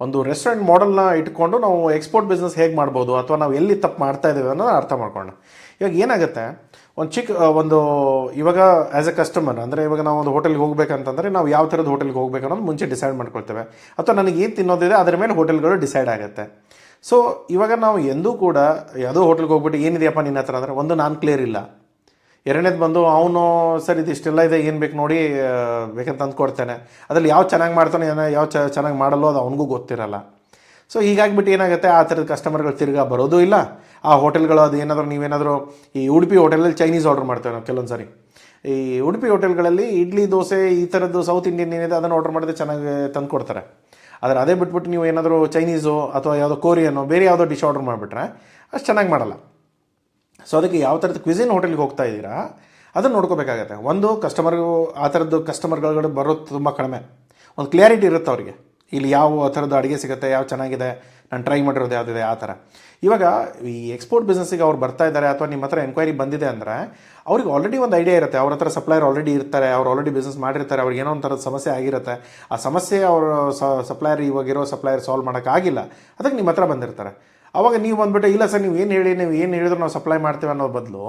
ಒಂದು ರೆಸ್ಟೋರೆಂಟ್ ಮಾಡೆಲ್ನ ಇಟ್ಕೊಂಡು ನಾವು ಎಕ್ಸ್ಪೋರ್ಟ್ ಬಿಸ್ನೆಸ್ ಹೇಗೆ ಮಾಡ್ಬೋದು ಅಥವಾ ನಾವು ಎಲ್ಲಿ ತಪ್ಪು ಮಾಡ್ತಾ ಇದ್ದೀವಿ ಅನ್ನೋದು ಅರ್ಥ ಮಾಡ್ಕೊಂಡು. ಇವಾಗ ಏನಾಗುತ್ತೆ, ಒಂದು ಚಿಕ್ಕ ಒಂದು ಇವಾಗ ಆ್ಯಸ್ ಎ ಕಸ್ಟಮರ್ ಅಂದರೆ ಇವಾಗ ನಾವು ಒಂದು ಹೋಟೆಲ್ಗೆ ಹೋಗ್ಬೇಕಂತಂದರೆ ನಾವು ಯಾವ ಥರದ ಹೋಟೆಲ್ಗೆ ಹೋಗ್ಬೇಕು ಅನ್ನೋದು ಮುಂಚೆ ಡಿಸೈಡ್ ಮಾಡ್ಕೊಳ್ತೇವೆ, ಅಥವಾ ನನಗೆ ಏನು ತಿನ್ನೋದಿದೆ ಅದರ ಮೇಲೆ ಹೋಟೆಲ್ಗಳು ಡಿಸೈಡ್ ಆಗುತ್ತೆ. ಸೊ ಇವಾಗ ನಾವು ಎಂದೂ ಕೂಡ ಯಾವುದೋ ಹೋಟೆಲ್ಗೆ ಹೋಗ್ಬಿಟ್ಟು ಏನಿದೆಯಪ್ಪ ನಿನ್ನ ಹತ್ರ ಅಂದರೆ, ಒಂದು ನಾನು ಕ್ಲಿಯರ್ ಇಲ್ಲ, ಎರಡನೇದು ಬಂದು ಅವನು ಸರ್ ಇದಿಷ್ಟೆಲ್ಲ ಇದೆ ಏನು ಬೇಕು ನೋಡಿ ಬೇಕಂತ ತಂದು ಕೊಡ್ತೇನೆ, ಅದರಲ್ಲಿ ಯಾವ ಚೆನ್ನಾಗಿ ಮಾಡ್ತಾನೆ ಯಾವ ಚೆನ್ನಾಗಿ ಮಾಡಲ್ಲೋ ಅದು ಅವನಿಗೂ ಗೊತ್ತಿರಲ್ಲ. ಸೊ ಹೀಗಾಗಿಬಿಟ್ಟು ಏನಾಗುತ್ತೆ, ಆ ಥರದ ಕಸ್ಟಮರ್ಗಳು ತಿರ್ಗಾ ಬರೋದು ಇಲ್ಲ. ಆ ಹೋಟೆಲ್ಗಳು ಅದು ಏನಾದರೂ ನೀವೇನಾದರೂ ಈ ಉಡುಪಿ ಹೋಟೆಲಲ್ಲಿ ಚೈನೀಸ್ ಆರ್ಡರ್ ಮಾಡ್ತೇವೆ ನಾವು ಕೆಲವೊಂದು ಸಾರಿ. ಈ ಉಡುಪಿ ಹೋಟೆಲ್ಗಳಲ್ಲಿ ಇಡ್ಲಿ ದೋಸೆ ಈ ಥರದ್ದು ಸೌತ್ ಇಂಡಿಯನ್ ಏನಿದೆ ಅದನ್ನು ಆರ್ಡರ್ ಮಾಡಿದ್ರೆ ಚೆನ್ನಾಗಿ ತಂದು ಕೊಡ್ತಾರೆ. ಆದರೆ ಅದೇ ಬಿಟ್ಬಿಟ್ಟು ನೀವು ಏನಾದರೂ ಚೈನೀಸು ಅಥವಾ ಯಾವುದೋ ಕೊರಿಯನೋ ಬೇರೆ ಯಾವುದೋ ಡಿಶ್ ಆರ್ಡರ್ ಮಾಡಿಬಿಟ್ರೆ ಅಷ್ಟು ಚೆನ್ನಾಗಿ ಮಾಡಲ್ಲ. ಸೊ ಅದಕ್ಕೆ ಯಾವ ಥರದ ಕ್ವಿಸಿನ್ ಹೋಟೆಲ್ಗೆ ಹೋಗ್ತಾ ಇದ್ದೀರಾ ಅದನ್ನು ನೋಡ್ಕೋಬೇಕಾಗತ್ತೆ. ಒಂದು ಕಸ್ಟಮರ್ಗೂ ಆ ಥರದ್ದು ಕಸ್ಟಮರ್ಗಳು ಬರೋದು ತುಂಬ ಕಡಿಮೆ. ಒಂದು ಕ್ಲಿಯಾರಿಟಿ ಇರುತ್ತೆ ಅವರಿಗೆ, ಇಲ್ಲಿ ಯಾವ ಥರದ್ದು ಅಡುಗೆ ಸಿಗುತ್ತೆ, ಯಾವ ಚೆನ್ನಾಗಿದೆ, ನಾನು ಟ್ರೈ ಮಾಡಿರೋದು ಯಾವುದಿದೆ ಆ ಥರ. ಇವಾಗ ಈ ಎಕ್ಸ್ಪೋರ್ಟ್ ಬಿಸ್ನೆಸ್ಸಿಗೆ ಅವ್ರು ಬರ್ತಾ ಇದ್ದಾರೆ ಅಥವಾ ನಿಮ್ಮ ಹತ್ರ ಎನ್ಕ್ವೈರಿ ಬಂದಿದೆ ಅಂದರೆ ಅವ್ರಿಗೆ ಆಲ್ರೆಡಿ ಒಂದು ಐಡಿಯಾ ಇರುತ್ತೆ, ಅವ್ರ ಹತ್ರ ಸಪ್ಲೈಯರ್ ಆಲ್ರೆಡಿ ಇರ್ತಾರೆ, ಅವ್ರು ಆಲ್ರೆಡಿ ಬಿಸ್ನೆಸ್ ಮಾಡಿರ್ತಾರೆ, ಅವ್ರಿಗೆ ಏನೋ ಒಂದು ಥರದ ಸಮಸ್ಯೆ ಆಗಿರುತ್ತೆ. ಆ ಸಮಸ್ಯೆ ಅವರು ಸಪ್ಲೈಯರ್ ಇವಾಗಿರೋ ಸಪ್ಲೈಯರ್ ಸಾಲ್ವ್ ಮಾಡೋಕ್ಕಾಗಿಲ್ಲ, ಅದಕ್ಕೆ ನಿಮ್ಮ ಹತ್ರ ಬಂದಿರ್ತಾರೆ. ಆವಾಗ ನೀವು ಬಂದುಬಿಟ್ಟು ಇಲ್ಲ ಸರ್ ನೀವು ಏನು ಹೇಳಿದ್ರು ನಾವು ಸಪ್ಲೈ ಮಾಡ್ತೇವೆ ಅನ್ನೋ ಬದಲು,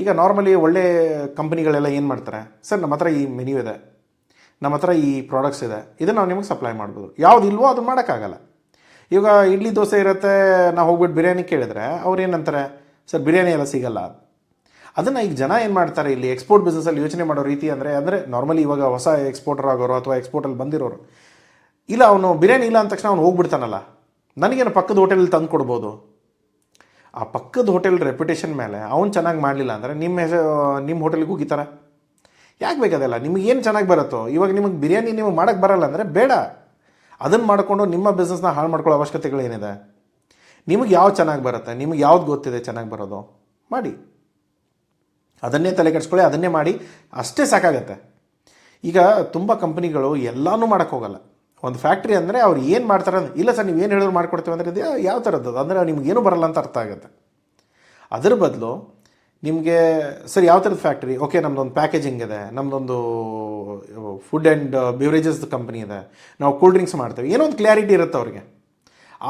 ಈಗ ನಾರ್ಮಲಿ ಒಳ್ಳೆ ಕಂಪ್ನಿಗಳೆಲ್ಲ ಏನು ಮಾಡ್ತಾರೆ, ಸರ್ ನಮ್ಮ ಹತ್ರ ಈ ಮೆನ್ಯೂ ಇದೆ, ನಮ್ಮ ಹತ್ರ ಈ ಪ್ರಾಡಕ್ಟ್ಸ್ ಇದೆ, ಇದನ್ನು ನಾವು ನಿಮಗೆ ಸಪ್ಲೈ ಮಾಡ್ಬೋದು, ಯಾವ್ದು ಇಲ್ವೋ ಅದು ಮಾಡೋಕ್ಕಾಗಲ್ಲ. ಈಗ ಇಡ್ಲಿ ದೋಸೆ ಇರುತ್ತೆ, ನಾವು ಹೋಗ್ಬಿಟ್ಟು ಬಿರಿಯಾನಿ ಕೇಳಿದ್ರೆ ಅವ್ರು ಏನಂತಾರೆ, ಸರ್ ಬಿರಿಯಾನಿ ಎಲ್ಲ ಸಿಗಲ್ಲ. ಅದನ್ನು ಈಗ ಜನ ಏನು ಮಾಡ್ತಾರೆ ಇಲ್ಲಿ ಎಕ್ಸ್ಪೋರ್ಟ್ ಬಿಸ್ನೆಸ್ಸಲ್ಲಿ ಯೋಚನೆ ಮಾಡೋ ರೀತಿ ಅಂದರೆ ನಾರ್ಮಲಿ ಇವಾಗ ಹೊಸ ಎಕ್ಸ್ಪೋರ್ಟರ್ ಆಗೋರು ಅಥವಾ ಎಕ್ಸ್ಪೋರ್ಟಲ್ಲಿ ಬಂದಿರೋರು, ಇಲ್ಲ ಅವನು ಬಿರಿಯಾನಿ ಇಲ್ಲ ಅಂದ ತಕ್ಷಣ ಅವ್ನು ಹೋಗ್ಬಿಡ್ತಾನಲ್ಲ, ನನಗೇನು ಪಕ್ಕದ ಹೋಟೆಲಲ್ಲಿ ತಂದು ಕೊಡ್ಬೋದು. ಆ ಪಕ್ಕದ ಹೋಟೆಲ್ ರೆಪ್ಯುಟೇಷನ್ ಮೇಲೆ ಅವ್ನು ಚೆನ್ನಾಗಿ ಮಾಡಲಿಲ್ಲ ಅಂದರೆ ನಿಮ್ಮ ಹೋಟೆಲ್ಗೆ ಹೋಗಿತಾರೆ, ಯಾಕೆ ಬೇಕಾದಲ್ಲ, ನಿಮಗೇನು ಚೆನ್ನಾಗಿ ಬರುತ್ತೋ. ಇವಾಗ ನಿಮಗೆ ಬಿರಿಯಾನಿ ನೀವು ಮಾಡೋಕ್ಕೆ ಬರಲ್ಲ ಅಂದರೆ ಬೇಡ, ಅದನ್ನು ಮಾಡಿಕೊಂಡು ನಿಮ್ಮ ಬಿಸ್ನೆಸ್ನ ಹಾಳು ಮಾಡ್ಕೊಳ್ಳೋ ಅವಶ್ಯಕತೆಗಳೇನಿದೆ. ನಿಮಗೆ ಯಾವ್ದು ಚೆನ್ನಾಗಿ ಬರುತ್ತೆ, ನಿಮಗೆ ಯಾವ್ದು ಗೊತ್ತಿದೆ ಚೆನ್ನಾಗಿ ಬರೋದು ಮಾಡಿ, ಅದನ್ನೇ ತಲೆ ಕೆಡಿಸ್ಕೊಳ್ಳಿ, ಅದನ್ನೇ ಮಾಡಿ, ಅಷ್ಟೇ ಸಾಕಾಗತ್ತೆ. ಈಗ ತುಂಬ ಕಂಪ್ನಿಗಳು ಎಲ್ಲನೂ ಮಾಡೋಕ್ಕೋಗಲ್ಲ. ಒಂದು ಫ್ಯಾಕ್ಟ್ರಿ ಅಂದರೆ ಅವ್ರು ಏನು ಮಾಡ್ತಾರೆ ಅಂದರೆ, ಇಲ್ಲ ಸರ್ ನೀವು ಏನು ಹೇಳಿದ್ರು ಮಾಡ್ಕೊಡ್ತೀವಿ ಅಂದರೆ ಇದು ಯಾವ ಥರದ್ದು ಅಂದರೆ ನಿಮಗೇನು ಬರಲ್ಲ ಅಂತ ಅರ್ಥ ಆಗುತ್ತೆ. ಅದರ ಬದಲು ನಿಮಗೆ ಸರ್ ಯಾವ ಥರದ ಫ್ಯಾಕ್ಟ್ರಿ, ಓಕೆ ನಮ್ಮದೊಂದು ಪ್ಯಾಕೇಜಿಂಗ್ ಇದೆ, ನಮ್ಮದೊಂದು ಫುಡ್ ಆ್ಯಂಡ್ ಬಿವರೇಜಸ್ ಕಂಪ್ನಿ ಇದೆ, ನಾವು ಕೂಲ್ ಡ್ರಿಂಕ್ಸ್ ಮಾಡ್ತೇವೆ, ಏನೋ ಒಂದು ಕ್ಲಿಯಾರಿಟಿ ಇರುತ್ತೆ ಅವ್ರಿಗೆ.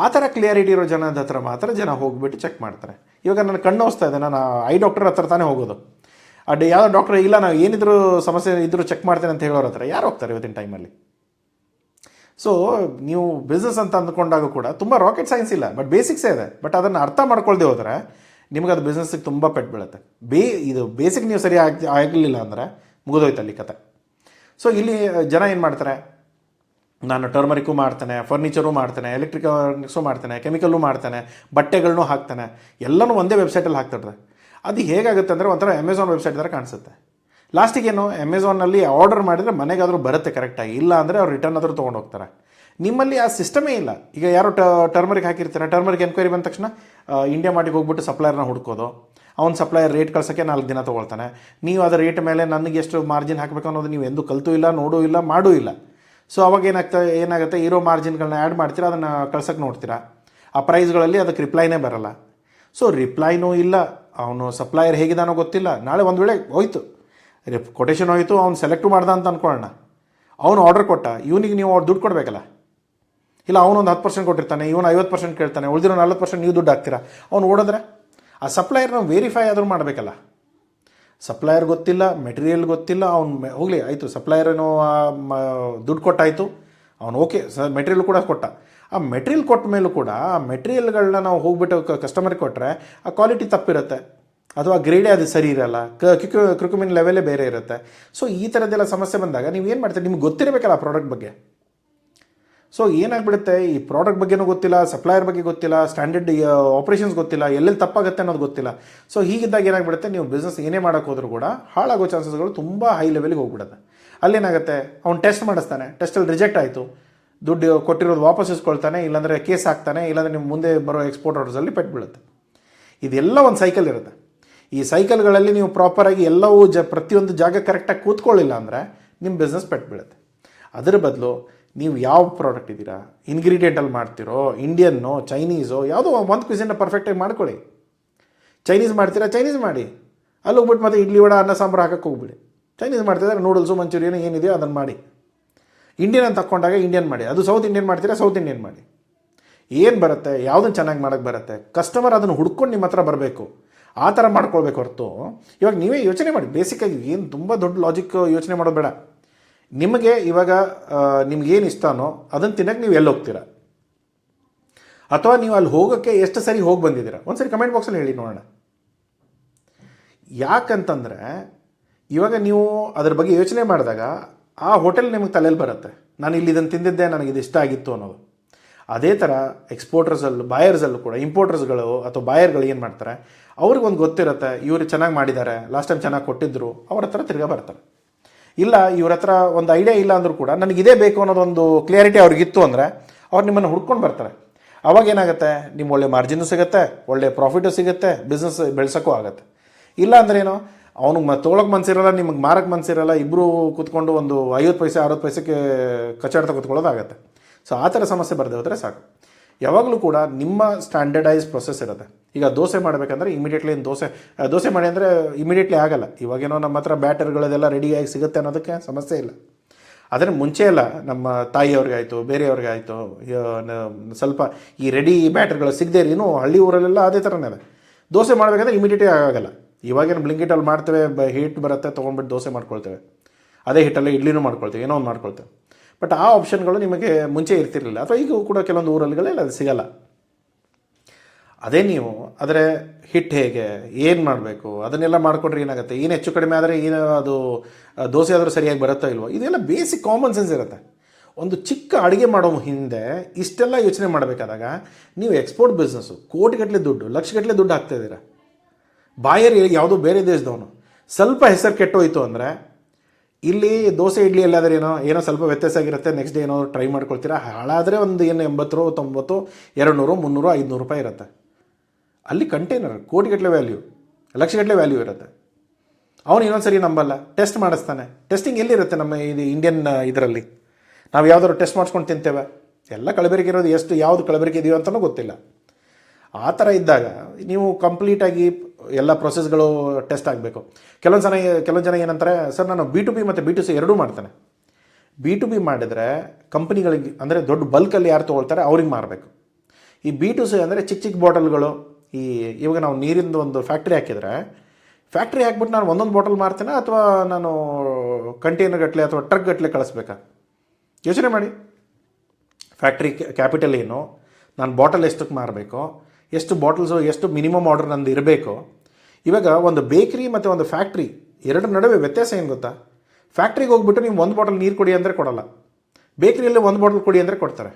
ಆ ಥರ ಕ್ಲಿಯಾರಿಟಿ ಇರೋ ಜನದ ಹತ್ರ ಮಾತ್ರ ಜನ ಹೋಗಿಬಿಟ್ಟು ಚೆಕ್ ಮಾಡ್ತಾರೆ. ಇವಾಗ ನನ್ನ ಕಣ್ಣು ನೋಸ್ತಾ ಇದೆ, ನಾನು ಐ ಡಾಕ್ಟರ್ ಹತ್ರ ತಾನೇ ಹೋಗೋದು. ಯಾವುದೋ ಡಾಕ್ಟ್ರ್ ಇಲ್ಲ ನಾವು ಏನಿದ್ರು ಸಮಸ್ಯೆ ಇದ್ದರೂ ಚೆಕ್ ಮಾಡ್ತೇನೆ ಅಂತ ಹೇಳೋರ ಹತ್ರ ಯಾರು ಹೋಗ್ತಾರೆ ಇವತ್ತಿನ ಟೈಮಲ್ಲಿ? ಸೊ ನೀವು ಬಿಸ್ನೆಸ್ ಅಂತ ಅಂದ್ಕೊಂಡಾಗ ಕೂಡ ತುಂಬ ರಾಕೆಟ್ ಸೈನ್ಸ್ ಇಲ್ಲ, ಬಟ್ ಬೇಸಿಕ್ಸೇ ಇದೆ. ಬಟ್ ಅದನ್ನು ಅರ್ಥ ಮಾಡ್ಕೊಳ್ದೆ ಹೋದರೆ ನಿಮಗೆ ಅದು ಬಿಸ್ನೆಸ್ಸಿಗೆ ತುಂಬ ಪೆಟ್ಟು ಬೀಳುತ್ತೆ. ಇದು ಬೇಸಿಕ್ ನೀವು ಸರಿ ಆಗಲಿಲ್ಲ ಅಂದರೆ ಮುಗಿದೋಯ್ತು ಅಲ್ಲಿ ಕತೆ. ಸೊ ಇಲ್ಲಿ ಜನ ಏನು ಮಾಡ್ತಾರೆ, ನಾನು ಟರ್ಮರಿಕ್ಕು ಮಾಡ್ತೇನೆ, ಫರ್ನಿಚರು ಮಾಡ್ತೇನೆ, ಎಲೆಕ್ಟ್ರಿಕಲ್ಸು ಮಾಡ್ತೇನೆ, ಕೆಮಿಕಲ್ಲು ಮಾಡ್ತೇನೆ, ಬಟ್ಟೆಗಳನ್ನೂ ಹಾಕ್ತಾನೆ, ಎಲ್ಲನೂ ಒಂದೇ ವೆಬ್ಸೈಟಲ್ಲಿ ಹಾಕ್ತಾರೆ. ಅದು ಹೇಗಾಗುತ್ತೆ ಅಂದರೆ ಒಂಥರ ಅಮೆಝಾನ್ ವೆಬ್ಸೈಟ್ ಥರ ಕಾಣಿಸುತ್ತೆ. ಲಾಸ್ಟಿಗೇನು ಅಮೆಝಾನಲ್ಲಿ ಆರ್ಡರ್ ಮಾಡಿದರೆ ಮನೆಗಾದರೂ ಬರುತ್ತೆ ಕರೆಕ್ಟಾಗಿ, ಇಲ್ಲ ಅಂದರೆ ಅವ್ರು ರಿಟರ್ನ್ ಆದರೂ ತೊಗೊಂಡು ಹೋಗ್ತಾರೆ. ನಿಮ್ಮಲ್ಲಿ ಆ ಸಿಸ್ಟಮೇ ಇಲ್ಲ. ಈಗ ಯಾರೋ ಟರ್ಮರಿಕ್ ಹಾಕಿರ್ತಾರೆ, ಟರ್ಮರಿಕ್ ಎನ್ಕ್ವೈರಿ ಬಂದ ತಕ್ಷಣ ಇಂಡಿಯಾ ಮಾರ್ಟಿಗೆ ಹೋಗ್ಬಿಟ್ಟು ಸಪ್ಲೈಯರ್ನ ಹುಡ್ಕೋದು, ಅವ್ನು ಸಪ್ಲೈಯರ್ ರೇಟ್ ಕಳ್ಸೋಕ್ಕೆ 4 ದಿನ ತೊಗೊಳ್ತಾನೆ. ನೀವು ಅದರ ರೇಟ್ ಮೇಲೆ ನನಗೆ ಎಷ್ಟು ಮಾರ್ಜಿನ್ ಹಾಕಬೇಕು ಅನ್ನೋದು ನೀವು ಎಂದೂ ಕಲ್ತೂ ಇಲ್ಲ, ನೋಡೂ ಇಲ್ಲ, ಮಾಡೂ ಇಲ್ಲ. ಸೊ ಅವಾಗ ಏನಾಗುತ್ತೆ, ಇರೋ ಮಾರ್ಜಿನ್ಗಳನ್ನ ಆ್ಯಡ್ ಮಾಡ್ತೀರಾ, ಅದನ್ನು ಕಳ್ಸೋಕ್ಕೆ ನೋಡ್ತೀರಾ, ಆ ಪ್ರೈಸ್ಗಳಲ್ಲಿ ಅದಕ್ಕೆ ರಿಪ್ಲೈನೇ ಬರಲ್ಲ. ಸೊ ರಿಪ್ಲೈನೂ ಇಲ್ಲ, ಅವನು ಸಪ್ಲೈಯರ್ ಹೇಗಿದಾನೋ ಗೊತ್ತಿಲ್ಲ. ನಾಳೆ ಒಂದು ವೇಳೆ ಹೋಯ್ತು, ಕೊಟೇಶನ್ ಹೋಯಿತು, ಅವ್ನು ಸೆಲೆಕ್ಟು ಮಾಡ್ದ ಅಂತ ಅಂದ್ಕೊಳ್ಳೋಣ, ಅವನು ಆರ್ಡರ್ ಕೊಟ್ಟ, ಇವನಿಗೆ ನೀವು ದುಡ್ಡು ಕೊಡಬೇಕಲ್ಲ. ಇಲ್ಲ ಅವನೊಂದು 10% ಕೊಟ್ಟಿರ್ತಾನೆ, ಇವನು 50% ಕೇಳ್ತಾನೆ, ಉಳಿದಿರೋ 40% ನೀವು ದುಡ್ಡು ಹಾಕ್ತೀರಾ. ಅವ್ನು ಓಡಿದ್ರೆ ಆ ಸಪ್ಲೈಯರ್ನ ವೆರಿಫೈ ಆದರೂ ಮಾಡಬೇಕಲ್ಲ. ಸಪ್ಲೈಯರ್ ಗೊತ್ತಿಲ್ಲ, ಮೆಟೀರಿಯಲ್ ಗೊತ್ತಿಲ್ಲ, ಅವ್ನು ಹೋಗಲಿ ಆಯಿತು, ಸಪ್ಲೈಯರ್ನೋ ದುಡ್ಡು ಕೊಟ್ಟಾಯಿತು, ಅವನು ಓಕೆ ಮೆಟೀರಿಯಲ್ ಕೂಡ ಕೊಟ್ಟ. ಆ ಮೆಟೀರಿಯಲ್ ಕೊಟ್ಟ ಮೇಲೂ ಕೂಡ ಆ ಮೆಟೀರಿಯಲ್ಗಳನ್ನ ನಾವು ಹೋಗ್ಬಿಟ್ಟು ಕಸ್ಟಮರ್ಗೆ ಕೊಟ್ಟರೆ ಆ ಕ್ವಾಲಿಟಿ ತಪ್ಪಿರುತ್ತೆ, ಅಥವಾ ಗ್ರೇಡೇ ಅದು ಸರಿ ಇರಲ್ಲ, ಕ್ರಿಕ್ಯುಮಿನ್ ಲೆವೆಲೇ ಬೇರೆ ಇರುತ್ತೆ. ಸೊ ಈ ಥರದ್ದೆಲ್ಲ ಸಮಸ್ಯೆ ಬಂದಾಗ ನೀವು ಏನು ಮಾಡ್ತೀರಿ, ನಿಮ್ಗೆ ಗೊತ್ತಿರಬೇಕಲ್ಲ ಆ ಪ್ರಾಡಕ್ಟ್ ಬಗ್ಗೆ. ಸೊ ಏನಾಗ್ಬಿಡುತ್ತೆ, ಈ ಪ್ರಾಡಕ್ಟ್ ಬಗ್ಗೆನೂ ಗೊತ್ತಿಲ್ಲ, ಸಪ್ಲೈಯರ್ ಬಗ್ಗೆ ಗೊತ್ತಿಲ್ಲ, ಸ್ಟ್ಯಾಂಡರ್ಡ್ ಆಪ್ರೇಷನ್ಸ್ ಗೊತ್ತಿಲ್ಲ, ಎಲ್ಲೆಲ್ಲಿ ತಪ್ಪಾಗುತ್ತೆ ಅನ್ನೋದು ಗೊತ್ತಿಲ್ಲ. ಸೊ ಹೀಗಿದ್ದಾಗ ಏನಾಗ್ಬಿಡುತ್ತೆ, ನೀವು ಬಿಸ್ನೆಸ್ ಏನೇ ಮಾಡೋಕ್ಕೆ ಹೋದರೂ ಕೂಡ ಹಾಳಾಗೋ ಚಾನ್ಸಸ್ಗಳು ತುಂಬ ಹೈ ಲೆವೆಲ್ಗೆ ಹೋಗ್ಬಿಡುತ್ತೆ. ಅಲ್ಲೇನಾಗುತ್ತೆ, ಅವ್ನು ಟೆಸ್ಟ್ ಮಾಡಿಸ್ತಾನೆ, ಟೆಸ್ಟಲ್ಲಿ ರಿಜೆಕ್ಟ್ ಆಯಿತು, ದುಡ್ಡು ಕೊಟ್ಟಿರೋದು ವಾಪಸ್ ಇಸ್ಕೊಳ್ತಾನೆ, ಇಲ್ಲಾಂದರೆ ಕೇಸ್ ಹಾಕ್ತಾನೆ, ಇಲ್ಲಾಂದರೆ ನಿಮ್ಮ ಮುಂದೆ ಬರೋ ಎಕ್ಸ್ಪೋರ್ಟ್ ಆರ್ಡರ್ಸಲ್ಲಿ ಪೆಟ್ಟು ಬೀಳುತ್ತೆ. ಇದೆಲ್ಲ ಒಂದು ಸೈಕಲ್ ಇರುತ್ತೆ. ಈ ಸೈಕಲ್ಗಳಲ್ಲಿ ನೀವು ಪ್ರಾಪರಾಗಿ ಎಲ್ಲವೂ ಪ್ರತಿಯೊಂದು ಜಾಗ ಕರೆಕ್ಟಾಗಿ ಕೂತ್ಕೊಳ್ಳಿಲ್ಲ ಅಂದರೆ ನಿಮ್ಮ ಬಿಸ್ನೆಸ್ ಪೆಟ್ಟು ಬೀಳುತ್ತೆ. ಅದರ ಬದಲು ನೀವು ಯಾವ ಪ್ರಾಡಕ್ಟ್ ಇದ್ದೀರಾ, ಇಂಗ್ರೀಡಿಯೆಂಟಲ್ಲಿ ಮಾಡ್ತಿರೋ, ಇಂಡಿಯನ್ನೋ ಚೈನೀಸೋ ಯಾವುದೋ ಒಂದು ಕ್ವಿಸಿನ್ನ ಪರ್ಫೆಕ್ಟಾಗಿ ಮಾಡ್ಕೊಳ್ಳಿ. ಚೈನೀಸ್ ಮಾಡ್ತೀರಾ, ಚೈನೀಸ್ ಮಾಡಿ, ಅಲ್ಲಿ ಹೋಗ್ಬಿಟ್ಟು ಮತ್ತೆ ಇಡ್ಲಿ ವಡೆ ಅನ್ನ ಸಾಂಬಾರು ಹಾಕಕ್ಕೆ ಹೋಗ್ಬಿಡಿ. ಚೈನೀಸ್ ಮಾಡ್ತಿದ್ದಾರೆ, ನೂಡಲ್ಸು ಮಂಚೂರಿಯನ್ ಏನಿದೆಯೋ ಅದನ್ನು ಮಾಡಿ. ಇಂಡಿಯನ್ ಅಂತ ತಗೊಂಡಾಗ ಇಂಡಿಯನ್ ಮಾಡಿ, ಅದು ಸೌತ್ ಇಂಡಿಯನ್ ಮಾಡ್ತೀರಾ ಸೌತ್ ಇಂಡಿಯನ್ ಮಾಡಿ. ಏನು ಬರುತ್ತೆ, ಯಾವುದನ್ನು ಚೆನ್ನಾಗಿ ಮಾಡೋಕ್ಕೆ ಬರುತ್ತೆ, ಕಸ್ಟಮರ್ ಅದನ್ನು ಹುಡ್ಕೊಂಡು ನಿಮ್ಮ ಹತ್ರ ಬರಬೇಕು, ಆ ಥರ ಮಾಡ್ಕೊಳ್ಬೇಕು ಹೊರತು ಇವಾಗ ನೀವೇ ಯೋಚನೆ ಮಾಡಿ. ಬೇಸಿಕ್ಕಾಗಿ ಏನು ತುಂಬ ದೊಡ್ಡ ಲಾಜಿಕ್ ಯೋಚನೆ ಮಾಡೋದು ಬೇಡ. ನಿಮಗೆ ಇವಾಗ ನಿಮ್ಗೇನು ಇಷ್ಟನೋ ಅದನ್ನು ತಿನ್ನಕ್ಕೆ ನೀವು ಎಲ್ಲಿ ಹೋಗ್ತೀರಾ, ಅಥವಾ ನೀವು ಅಲ್ಲಿ ಹೋಗೋಕ್ಕೆ ಎಷ್ಟು ಸರಿ ಹೋಗಿ ಬಂದಿದ್ದೀರಾ, ಒಂದು ಸರಿ ಕಮೆಂಟ್ ಬಾಕ್ಸಲ್ಲಿ ಹೇಳಿ ನೋಡೋಣ. ಯಾಕಂತಂದರೆ ಇವಾಗ ನೀವು ಅದ್ರ ಬಗ್ಗೆ ಯೋಚನೆ ಮಾಡಿದಾಗ ಆ ಹೋಟೆಲ್ ನಿಮಗೆ ತಲೆಯಲ್ಲಿ ಬರುತ್ತೆ, ನಾನು ಇಲ್ಲಿ ಇದನ್ನು ತಿಂದಿದ್ದೆ, ನನಗೆ ಇದು ಇಷ್ಟ ಆಗಿತ್ತು ಅನ್ನೋದು. ಅದೇ ಥರ ಎಕ್ಸ್ಪೋರ್ಟರ್ಸಲ್ಲೂ ಬಾಯರ್ಸಲ್ಲೂ ಕೂಡ ಇಂಪೋರ್ಟರ್ಸ್ಗಳು ಅಥವಾ ಬಾಯರ್ಗಳು ಏನು ಮಾಡ್ತಾರೆ, ಅವ್ರಿಗೊಂದು ಗೊತ್ತಿರುತ್ತೆ, ಇವರು ಚೆನ್ನಾಗಿ ಮಾಡಿದ್ದಾರೆ, ಲಾಸ್ಟ್ ಟೈಮ್ ಚೆನ್ನಾಗಿ ಕೊಟ್ಟಿದ್ದರು, ಅವ್ರ ಹತ್ರ ತಿರ್ಗಾ ಬರ್ತಾರೆ. ಇಲ್ಲ ಇವ್ರ ಹತ್ರ ಒಂದು ಐಡಿಯಾ ಇಲ್ಲ ಅಂದರೂ ಕೂಡ ನನಗಿದೇ ಬೇಕು ಅನ್ನೋದೊಂದು ಕ್ಲಿಯರಿಟಿ ಅವ್ರಿಗಿತ್ತು ಅಂದರೆ ಅವ್ರು ನಿಮ್ಮನ್ನು ಹುಡ್ಕೊಂಡು ಬರ್ತಾರೆ. ಅವಾಗ ಏನಾಗುತ್ತೆ, ನಿಮ್ಮ ಒಳ್ಳೆ ಮಾರ್ಜಿನು ಸಿಗುತ್ತೆ, ಒಳ್ಳೆ ಪ್ರಾಫಿಟು ಸಿಗುತ್ತೆ, ಬಿಸ್ನೆಸ್ ಬೆಳೆಸೋಕ್ಕೂ ಆಗುತ್ತೆ. ಇಲ್ಲ ಅಂದ್ರೇನು, ಅವ್ನಿಗೆ ತೊಗೊಳಕ್ಕೆ ಮನಸ್ಸಿರಲ್ಲ, ನಿಮಗೆ ಮಾರಕ್ಕೆ ಮನಸ್ಸಿರಲ್ಲ, ಇಬ್ಬರು ಕೂತ್ಕೊಂಡು ಒಂದು 50 ಪೈಸೆ 60 ಪೈಸೆಗೆ ಕಚ್ಚಾಡ್ತಾ ಕೂತ್ಕೊಳ್ಳೋದಾಗತ್ತೆ. ಸೊ ಆ ಥರ ಸಮಸ್ಯೆ ಬರದೇ ಹೋದರೆ ಸಾಕು. ಯಾವಾಗಲೂ ಕೂಡ ನಿಮ್ಮ ಸ್ಟ್ಯಾಂಡರ್ಡೈಸ್ ಪ್ರೊಸೆಸ್ ಇರುತ್ತೆ. ಈಗ ದೋಸೆ ಮಾಡಬೇಕಂದ್ರೆ ಇಮಿಡಿಯೇಟ್ಲಿ ದೋಸೆ ಮಾಡಿ ಅಂದರೆ ಇಮಿಡಿಯೇಟ್ಲಿ ಆಗಲ್ಲ. ಇವಾಗೇನೋ ನಮ್ಮ ಹತ್ರ ಬ್ಯಾಟರ್ಗಳದೆಲ್ಲ ರೆಡಿಯಾಗಿ ಸಿಗುತ್ತೆ ಅನ್ನೋದಕ್ಕೆ ಸಮಸ್ಯೆ ಇಲ್ಲ. ಆದರೆ ಮುಂಚೆ ಎಲ್ಲ ನಮ್ಮ ತಾಯಿಯವ್ರಿಗಾಯಿತು, ಬೇರೆಯವ್ರಿಗಾಯಿತು, ಸ್ವಲ್ಪ ಈ ರೆಡಿ ಬ್ಯಾಟರ್ಗಳು ಸಿಗದೇ ಇನ್ನೂ ಹಳ್ಳಿ ಊರಲ್ಲೆಲ್ಲ ಅದೇ ಥರನೇ ಇದೆ. ದೋಸೆ ಮಾಡಬೇಕಂದ್ರೆ ಇಮಿಡಿಯೇಟ್ಲಿ ಆಗಲ್ಲ. ಇವಾಗೇನು ಬ್ಲಿಂಕಿಟಲ್ಲಿ ಮಾಡ್ತೇವೆ, ಹಿಟ್ಟು ಬರುತ್ತೆ, ತೊಗೊಂಡ್ಬಿಟ್ಟು ದೋಸೆ ಮಾಡ್ಕೊಳ್ತೇವೆ, ಅದೇ ಹಿಟ್ಟಲ್ಲಿ ಇಡ್ಲಿನೂ ಮಾಡ್ಕೊಳ್ತೇವೆ, ಏನೋ ಒಂದು ಮಾಡ್ಕೊಳ್ತೇವೆ. ಬಟ್ ಆ ಆಪ್ಷನ್ಗಳು ನಿಮಗೆ ಮುಂಚೆ ಇರ್ತಿರಲಿಲ್ಲ, ಅಥವಾ ಈಗ ಕೂಡ ಕೆಲವೊಂದು ಊರಲ್ಲಿಗಳೆಲ್ಲ ಅದು ಸಿಗಲ್ಲ. ಅದೇ ನೀವು ಆದರೆ ಹಿಟ್ಟು ಹೇಗೆ ಏನು ಮಾಡಬೇಕು ಅದನ್ನೆಲ್ಲ ಮಾಡಿಕೊಂಡ್ರೆ ಏನಾಗುತ್ತೆ, ಏನು ಹೆಚ್ಚು ಕಡಿಮೆ ಆದರೆ ಏನು ಅದು ದೋಸೆ ಆದರೂ ಸರಿಯಾಗಿ ಬರುತ್ತೋ ಇಲ್ವೋ, ಇದೆಲ್ಲ ಬೇಸಿಕ್ ಕಾಮನ್ ಸೆನ್ಸ್ ಇರುತ್ತೆ. ಒಂದು ಚಿಕ್ಕ ಅಡುಗೆ ಮಾಡೋ ಹಿಂದೆ ಇಷ್ಟೆಲ್ಲ ಯೋಚನೆ ಮಾಡಬೇಕಾದಾಗ ನೀವು ಎಕ್ಸ್ಪೋರ್ಟ್ ಬಿಸ್ನೆಸ್ಸು ಕೋಟಿಗಟ್ಟಲೆ ದುಡ್ಡು, ಲಕ್ಷಗಟ್ಟಲೆ ದುಡ್ಡು ಹಾಕ್ತಾಯಿದ್ದೀರ. ಬಾಯರ್ ಯಾವುದೋ ಬೇರೆ ದೇಶದವನು ಸ್ವಲ್ಪ ಹೆಸರು ಕೆಟ್ಟೋಯ್ತು ಅಂದರೆ ಇಲ್ಲಿ ದೋಸೆ ಇಡ್ಲಿ ಎಲ್ಲಾದರೆ ಏನೋ ಸ್ವಲ್ಪ ವ್ಯತ್ಯಾಸ ಆಗಿರುತ್ತೆ, ನೆಕ್ಸ್ಟ್ ಡೇ ಏನೋ ಟ್ರೈ ಮಾಡ್ಕೊಳ್ತೀರಾ, ಹಾಳಾದರೆ ಒಂದು 80, 90, 200, 300, 500 ರೂಪಾಯಿ ಇರುತ್ತೆ. ಅಲ್ಲಿ ಕಂಟೈನರ್ ಕೋಟಿಗಟ್ಟಲೆ ವ್ಯಾಲ್ಯೂ, ಲಕ್ಷಗಟ್ಟಲೆ ವ್ಯಾಲ್ಯೂ ಇರುತ್ತೆ. ಅವನು ಇನ್ನೊಂದು ಸರಿ ನಂಬಲ್ಲ, ಟೆಸ್ಟ್ ಮಾಡಿಸ್ತಾನೆ. ಟೆಸ್ಟಿಂಗ್ ಎಲ್ಲಿರುತ್ತೆ ನಮ್ಮ ಇದು ಇಂಡಿಯನ್ ಇದರಲ್ಲಿ? ನಾವು ಯಾವುದಾದ್ರು ಟೆಸ್ಟ್ ಮಾಡಿಸ್ಕೊಂಡು ತಿಂತೇವೆ? ಎಲ್ಲ ಕಲಬೆರಕೆ ಇರೋದು, ಎಷ್ಟು ಯಾವುದು ಕಲಬೆರಕೆ ಇದೆಯೋ ಅಂತಲೂ ಗೊತ್ತಿಲ್ಲ. ಆ ಥರ ಇದ್ದಾಗ ನೀವು ಕಂಪ್ಲೀಟಾಗಿ ಎಲ್ಲ ಪ್ರೊಸೆಸ್ಗಳು ಟೆಸ್ಟ್ ಆಗಬೇಕು. ಕೆಲವೊಂದು ಜನ ಏನಂತಾರೆ, ಸರ್ ನಾನು B2B ಮತ್ತು B2C ಎರಡೂ ಮಾಡ್ತಾನೆ. B2B ಮಾಡಿದರೆ ಕಂಪ್ನಿಗಳಿಗೆ, ಅಂದರೆ ದೊಡ್ಡ ಬಲ್ಕಲ್ಲಿ ಯಾರು ತೊಗೊಳ್ತಾರೆ ಅವ್ರಿಗೆ ಮಾರಬೇಕು. ಈ B2C ಅಂದರೆ ಚಿಕ್ಕ ಚಿಕ್ಕ ಬಾಟಲ್ಗಳು, ಇವಾಗ ನಾವು ನೀರಿಂದು ಒಂದು ಫ್ಯಾಕ್ಟ್ರಿ ಹಾಕಿದರೆ, ಫ್ಯಾಕ್ಟ್ರಿ ಹಾಕ್ಬಿಟ್ಟು ನಾನು ಒಂದೊಂದು ಬಾಟಲ್ ಮಾರ್ತೇನೆ, ಅಥವಾ ನಾನು ಕಂಟೈನರ್ ಗಟ್ಟಲೆ ಅಥವಾ ಟ್ರಕ್ ಗಟ್ಟಲೆ ಕಳಿಸ್ಬೇಕಾ? ಯೋಚನೆ ಮಾಡಿ. ಫ್ಯಾಕ್ಟ್ರಿ ಕ್ಯಾಪಿಟಲ್ ಏನು, ನಾನು ಬಾಟಲ್ ಎಷ್ಟಕ್ಕೆ ಮಾರಬೇಕು, ಎಷ್ಟು ಬಾಟಲ್ಸು, ಎಷ್ಟು ಮಿನಿಮಮ್ ಆರ್ಡರ್ ನಂದು ಇರಬೇಕು. ಇವಾಗ ಒಂದು ಬೇಕ್ರಿ ಮತ್ತು ಒಂದು ಫ್ಯಾಕ್ಟ್ರಿ ಎರಡರ ನಡುವೆ ವ್ಯತ್ಯಾಸ ಏನು ಗೊತ್ತಾ? ಫ್ಯಾಕ್ಟ್ರಿಗೆ ಹೋಗ್ಬಿಟ್ಟು ನೀವು ಒಂದು ಬಾಟಲ್ ನೀರು ಕೊಡಿ ಅಂದರೆ ಕೊಡಲ್ಲ, ಬೇಕ್ರಿಯಲ್ಲಿ ಒಂದು ಬಾಟಲ್ ಕೊಡಿ ಅಂದರೆ ಕೊಡ್ತಾರೆ.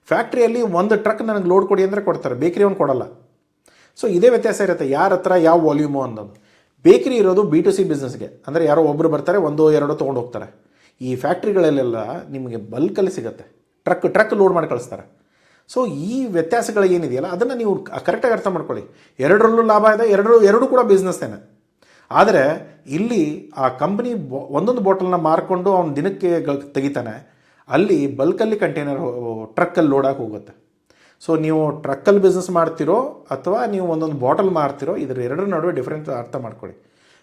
ಫ್ಯಾಕ್ಟ್ರಿಯಲ್ಲಿ ಒಂದು ಟ್ರಕ್ ನನಗೆ ಲೋಡ್ ಕೊಡಿ ಅಂದರೆ ಕೊಡ್ತಾರೆ, ಬೇಕ್ರಿ ಅವ್ನು ಕೊಡಲ್ಲ. ಸೊ ಇದೇ ವ್ಯತ್ಯಾಸ ಇರುತ್ತೆ, ಯಾರ ಹತ್ರ ಯಾವ ವಾಲ್ಯೂಮು ಅನ್ನೋದು. ಬೇಕ್ರಿ ಇರೋದು B2C ಬಿಸ್ನೆಸ್ಗೆ, ಅಂದರೆ ಯಾರೋ ಒಬ್ಬರು ಬರ್ತಾರೆ, 1-2 ತೊಗೊಂಡು ಹೋಗ್ತಾರೆ. ಈ ಫ್ಯಾಕ್ಟ್ರಿಗಳಲ್ಲೆಲ್ಲ ನಿಮಗೆ ಬಲ್ಕಲ್ಲಿ ಸಿಗುತ್ತೆ, ಟ್ರಕ್ ಲೋಡ್ ಮಾಡಿ ಕಳಿಸ್ತಾರೆ. ಸೊ ಈ ವ್ಯತ್ಯಾಸಗಳು ಏನಿದೆಯಲ್ಲ ಅದನ್ನು ನೀವು ಕರೆಕ್ಟಾಗಿ ಅರ್ಥ ಮಾಡ್ಕೊಳ್ಳಿ. ಎರಡರಲ್ಲೂ ಲಾಭ ಇದೆ, ಎರಡೂ ಕೂಡ ಬಿಸ್ನೆಸ್ಸೇನೆ. ಆದರೆ ಇಲ್ಲಿ ಆ ಕಂಪ್ನಿ ಒಂದೊಂದು ಬಾಟಲ್ನ ಮಾರ್ಕೊಂಡು ಅವ್ನು ದಿನಕ್ಕೆ ತೆಗಿತಾನೆ, ಅಲ್ಲಿ ಬಲ್ಕಲ್ಲಿ ಕಂಟೈನರ್ ಟ್ರಕ್ಕಲ್ಲಿ ಲೋಡಾಗಿ ಹೋಗುತ್ತೆ. ಸೊ ನೀವು ಟ್ರಕ್ಕಲ್ಲಿ ಬಿಸ್ನೆಸ್ ಮಾಡ್ತಿರೋ ಅಥವಾ ನೀವು ಒಂದೊಂದು ಬಾಟಲ್ ಮಾರ್ತಿರೋ, ಇದರ ಎರಡರ ನಡುವೆ ಡಿಫ್ರೆನ್ಸ್ ಅರ್ಥ ಮಾಡ್ಕೊಳ್ಳಿ.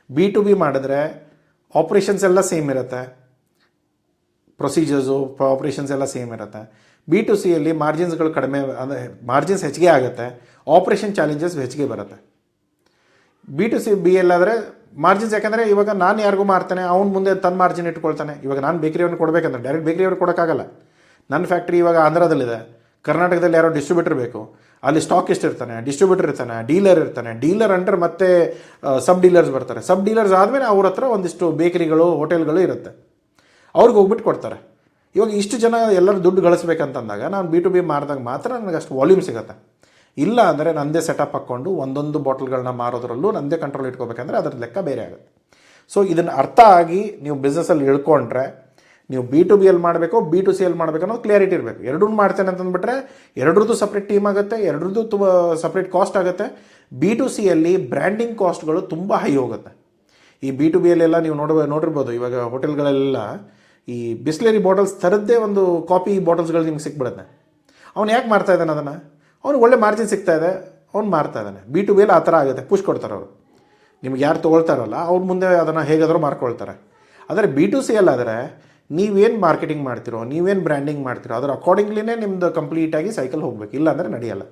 B2B ಮಾಡಿದ್ರೆ ಆಪ್ರೇಷನ್ಸ್ ಎಲ್ಲ ಸೇಮ್ ಇರುತ್ತೆ, ಪ್ರೊಸೀಜರ್ಸು ಆಪ್ರೇಷನ್ಸ್ ಎಲ್ಲ ಸೇಮ್ ಇರುತ್ತೆ. B2Cಯಲ್ಲಿ ಮಾರ್ಜಿನ್ಸ್ಗಳು ಕಡಿಮೆ, ಅಂದರೆ ಮಾರ್ಜಿನ್ಸ್ ಹೆಚ್ಚಿಗೆ ಆಗುತ್ತೆ, ಆಪ್ರೇಷನ್ ಚಾಲೆಂಜಸ್ ಹೆಚ್ಚಿಗೆ ಬರುತ್ತೆ. B2B ಎಲ್ಲಾದರೆ ಮಾರ್ಜಿನ್ಸ್, ಯಾಕಂದರೆ ಇವಾಗ ನಾನು ಯಾರಿಗೂ ಮಾರ್ತಾನೆ, ಅವ್ನು ಮುಂದೆ ತನ್ನ ಮಾರ್ಜಿನ್ ಇಟ್ಕೊಳ್ತಾನೆ. ಇವಾಗ ನಾನು ಬೇಕ್ರಿಯವ್ರನ್ನ ಕೊಡಬೇಕಂದ್ರೆ ಡೈರೆಕ್ಟ್ ಬೇಕ್ರಿಯವ್ರಿಗೆ ಕೊಡೋಕ್ಕಾಗಲ್ಲ. ನನ್ನ ಫ್ಯಾಕ್ಟ್ರಿ ಇವಾಗ ಆಂಧ್ರದಲ್ಲಿದೆ, ಕರ್ನಾಟಕದಲ್ಲಿ ಯಾರೋ ಡಿಸ್ಟ್ರಿಬ್ಯೂಟರ್ ಬೇಕು, ಅಲ್ಲಿ ಸ್ಟಾಕಿಸ್ಟ್ ಇರ್ತಾನೆ, ಡಿಸ್ಟ್ರಿಬ್ಯೂಟರ್ ಇರ್ತಾನೆ, ಡೀಲರ್ ಇರ್ತಾನೆ, ಡೀಲರ್ ಅಂಡರ್ ಮತ್ತೆ ಸಬ್ ಡೀಲರ್ಸ್ ಬರ್ತಾರೆ. ಸಬ್ ಡೀಲರ್ಸ್ ಆದಮೇಲೆ ಅವ್ರ ಹತ್ರ ಒಂದಿಷ್ಟು ಬೇಕರಿಗಳು, ಹೋಟೆಲ್ಗಳು ಇರುತ್ತೆ, ಅವ್ರಿಗೆ ಹೋಗ್ಬಿಟ್ಟು ಕೊಡ್ತಾರೆ. ಇವಾಗ ಇಷ್ಟು ಜನ ಎಲ್ಲರೂ ದುಡ್ಡು ಗಳಿಸ್ಬೇಕಂತಂದಾಗ ನಾನು B2B ಮಾರಿದಾಗ ಮಾತ್ರ ನನಗೆ ಅಷ್ಟು ವಾಲ್ಯೂಮ್ ಸಿಗುತ್ತೆ. ಇಲ್ಲ ಅಂದರೆ ನನ್ನದೇ ಸೆಟಪ್ ಹಾಕ್ಕೊಂಡು ಒಂದೊಂದು ಬಾಟಲ್ಗಳನ್ನ ಮಾರೋದ್ರಲ್ಲೂ ನನ್ನದೇ ಕಂಟ್ರೋಲ್ ಇಟ್ಕೋಬೇಕಂದ್ರೆ ಅದರ ಲೆಕ್ಕ ಬೇರೆ ಆಗುತ್ತೆ. ಸೊ ಇದನ್ನು ಅರ್ಥ ಆಗಿ ನೀವು ಬಿಸ್ನೆಸ್ಸಲ್ಲಿ ಇಳ್ಕೊಂಡ್ರೆ, ನೀವು B2Bಯಲ್ಲಿ ಮಾಡಬೇಕು, B2Cಯಲ್ಲಿ ಮಾಡಬೇಕು ಅನ್ನೋದು ಕ್ಲಿಯರಿಟಿ ಇರಬೇಕು. ಎರಡೂ ಮಾಡ್ತೇನೆ ಅಂತಂದ್ಬಿಟ್ರೆ ಎರಡರದ್ದು ಸಪ್ರೇಟ್ ಟೀಮ್ ಆಗುತ್ತೆ, ಎರಡರದ್ದು ತುಂಬ ಸಪ್ರೇಟ್ ಕಾಸ್ಟ್ ಆಗುತ್ತೆ. B2Cಯಲ್ಲಿ ಬ್ರ್ಯಾಂಡಿಂಗ್ ಕಾಸ್ಟ್ಗಳು ತುಂಬ ಹೈ ಹೋಗುತ್ತೆ. ಈ B2Bಯಲ್ಲೆಲ್ಲ ನೀವು ನೋಡಿರ್ಬೋದು, ಇವಾಗ ಹೋಟೆಲ್ಗಳೆಲ್ಲ ಈ ಬಿಸ್ಲೇರಿ ಬಾಟಲ್ಸ್ ಥರದ್ದೇ ಒಂದು ಕಾಪಿ ಬಾಟಲ್ಸ್ಗಳು ನಿಮ್ಗೆ ಸಿಕ್ಬಿಡುತ್ತೆ. ಅವ್ನು ಯಾಕೆ ಮಾರ್ತಾ ಇದ್ದಾನೆ ಅದನ್ನು? ಅವ್ನಿಗೆ ಒಳ್ಳೆ ಮಾರ್ಜಿನ್ ಸಿಗ್ತಾ ಇದೆ, ಅವ್ನು ಮಾರ್ತಾ ಇದ್ದಾನೆ. B2Bಯಲ್ಲಿ ಆ ಥರ ಆಗುತ್ತೆ, ಪುಷ್ ಕೊಡ್ತಾರೆ ಅವರು. ನಿಮ್ಗೆ ಯಾರು ತೊಗೊಳ್ತಾರಲ್ಲ ಅವ್ರ ಮುಂದೆ ಅದನ್ನು ಹೇಗಾದರೂ ಮಾರ್ಕೊಳ್ತಾರೆ. ಆದರೆ B2Cಯಲ್ಲಾದರೆ ನೀವೇನು ಮಾರ್ಕೆಟಿಂಗ್ ಮಾಡ್ತಿರೋ, ನೀವೇನು ಬ್ರ್ಯಾಂಡಿಂಗ್ ಮಾಡ್ತಿರೋ ಅದರ ಅಕಾರ್ಡಿಂಗ್ಲಿನೇ ನಿಮ್ಮದು ಕಂಪ್ಲೀಟಾಗಿ ಸೈಕಲ್ ಹೋಗಬೇಕು, ಇಲ್ಲ ಅಂದರೆ ನಡೆಯಲ್ಲ.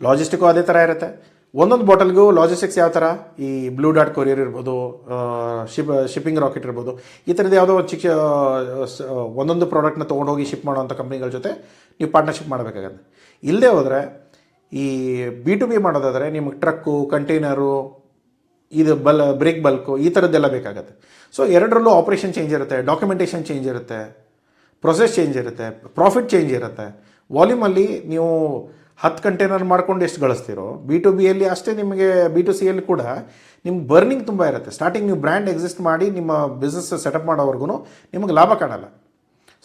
ಲಾಜಿಸ್ಟಿಕ್ಕು ಅದೇ ಥರ ಇರುತ್ತೆ. ಒಂದೊಂದು ಬಾಟಲ್ಗೂ ಲಾಜಿಸ್ಟಿಕ್ಸ್ ಯಾವ ಥರ, ಈ ಬ್ಲೂ ಡಾಟ್ ಕೊರಿಯರ್ ಇರ್ಬೋದು, ಶಿಪ್ಪಿಂಗ್ ರಾಕೆಟ್ ಇರ್ಬೋದು, ಈ ಥರದ್ದು ಯಾವುದೋ ಒಂದು ಚಿಕ್ಕ ಒಂದೊಂದು ಪ್ರಾಡಕ್ಟ್ನ ತೊಗೊಂಡೋಗಿ ಶಿಪ್ ಮಾಡೋವಂಥ ಕಂಪ್ನಿಗಳ ಜೊತೆ ನೀವು ಪಾರ್ಟ್ನರ್ಶಿಪ್ ಮಾಡಬೇಕಾಗತ್ತೆ. ಇಲ್ಲದೆ ಹೋದರೆ ಈ B2B ಮಾಡೋದಾದರೆ ನಿಮಗೆ ಟ್ರಕ್ಕು, ಕಂಟೈನರು, ಇದು ಬ್ರೇಕ್ ಬಲ್ಕು ಈ ಥರದ್ದೆಲ್ಲ ಬೇಕಾಗತ್ತೆ. ಸೊ ಎರಡರಲ್ಲೂ ಆಪ್ರೇಷನ್ ಚೇಂಜ್ ಇರುತ್ತೆ, ಡಾಕ್ಯುಮೆಂಟೇಷನ್ ಚೇಂಜ್ ಇರುತ್ತೆ, ಪ್ರೊಸೆಸ್ ಚೇಂಜ್ ಇರುತ್ತೆ, ಪ್ರಾಫಿಟ್ ಚೇಂಜ್ ಇರುತ್ತೆ. ವಾಲ್ಯೂಮಲ್ಲಿ ನೀವು 10 ಕಂಟೈನರ್ ಮಾಡ್ಕೊಂಡು ಎಷ್ಟು ಗಳಿಸ್ತೀರೋ, B2Bಯಲ್ಲಿ ಅಷ್ಟೇ ನಿಮಗೆ B2Cಯಲ್ಲಿ ಕೂಡ ನಿಮ್ಗೆ ಬರ್ನಿಂಗ್ ತುಂಬ ಇರುತ್ತೆ. ಸ್ಟಾರ್ಟಿಂಗ್ ನೀವು ಬ್ರ್ಯಾಂಡ್ ಎಕ್ಸಿಸ್ಟ್ ಮಾಡಿ ನಿಮ್ಮ ಬಿಸ್ನೆಸ್ ಸೆಟಪ್ ಮಾಡೋವರೆಗೂ ನಿಮಗೆ ಲಾಭ ಕಾಣಲ್ಲ.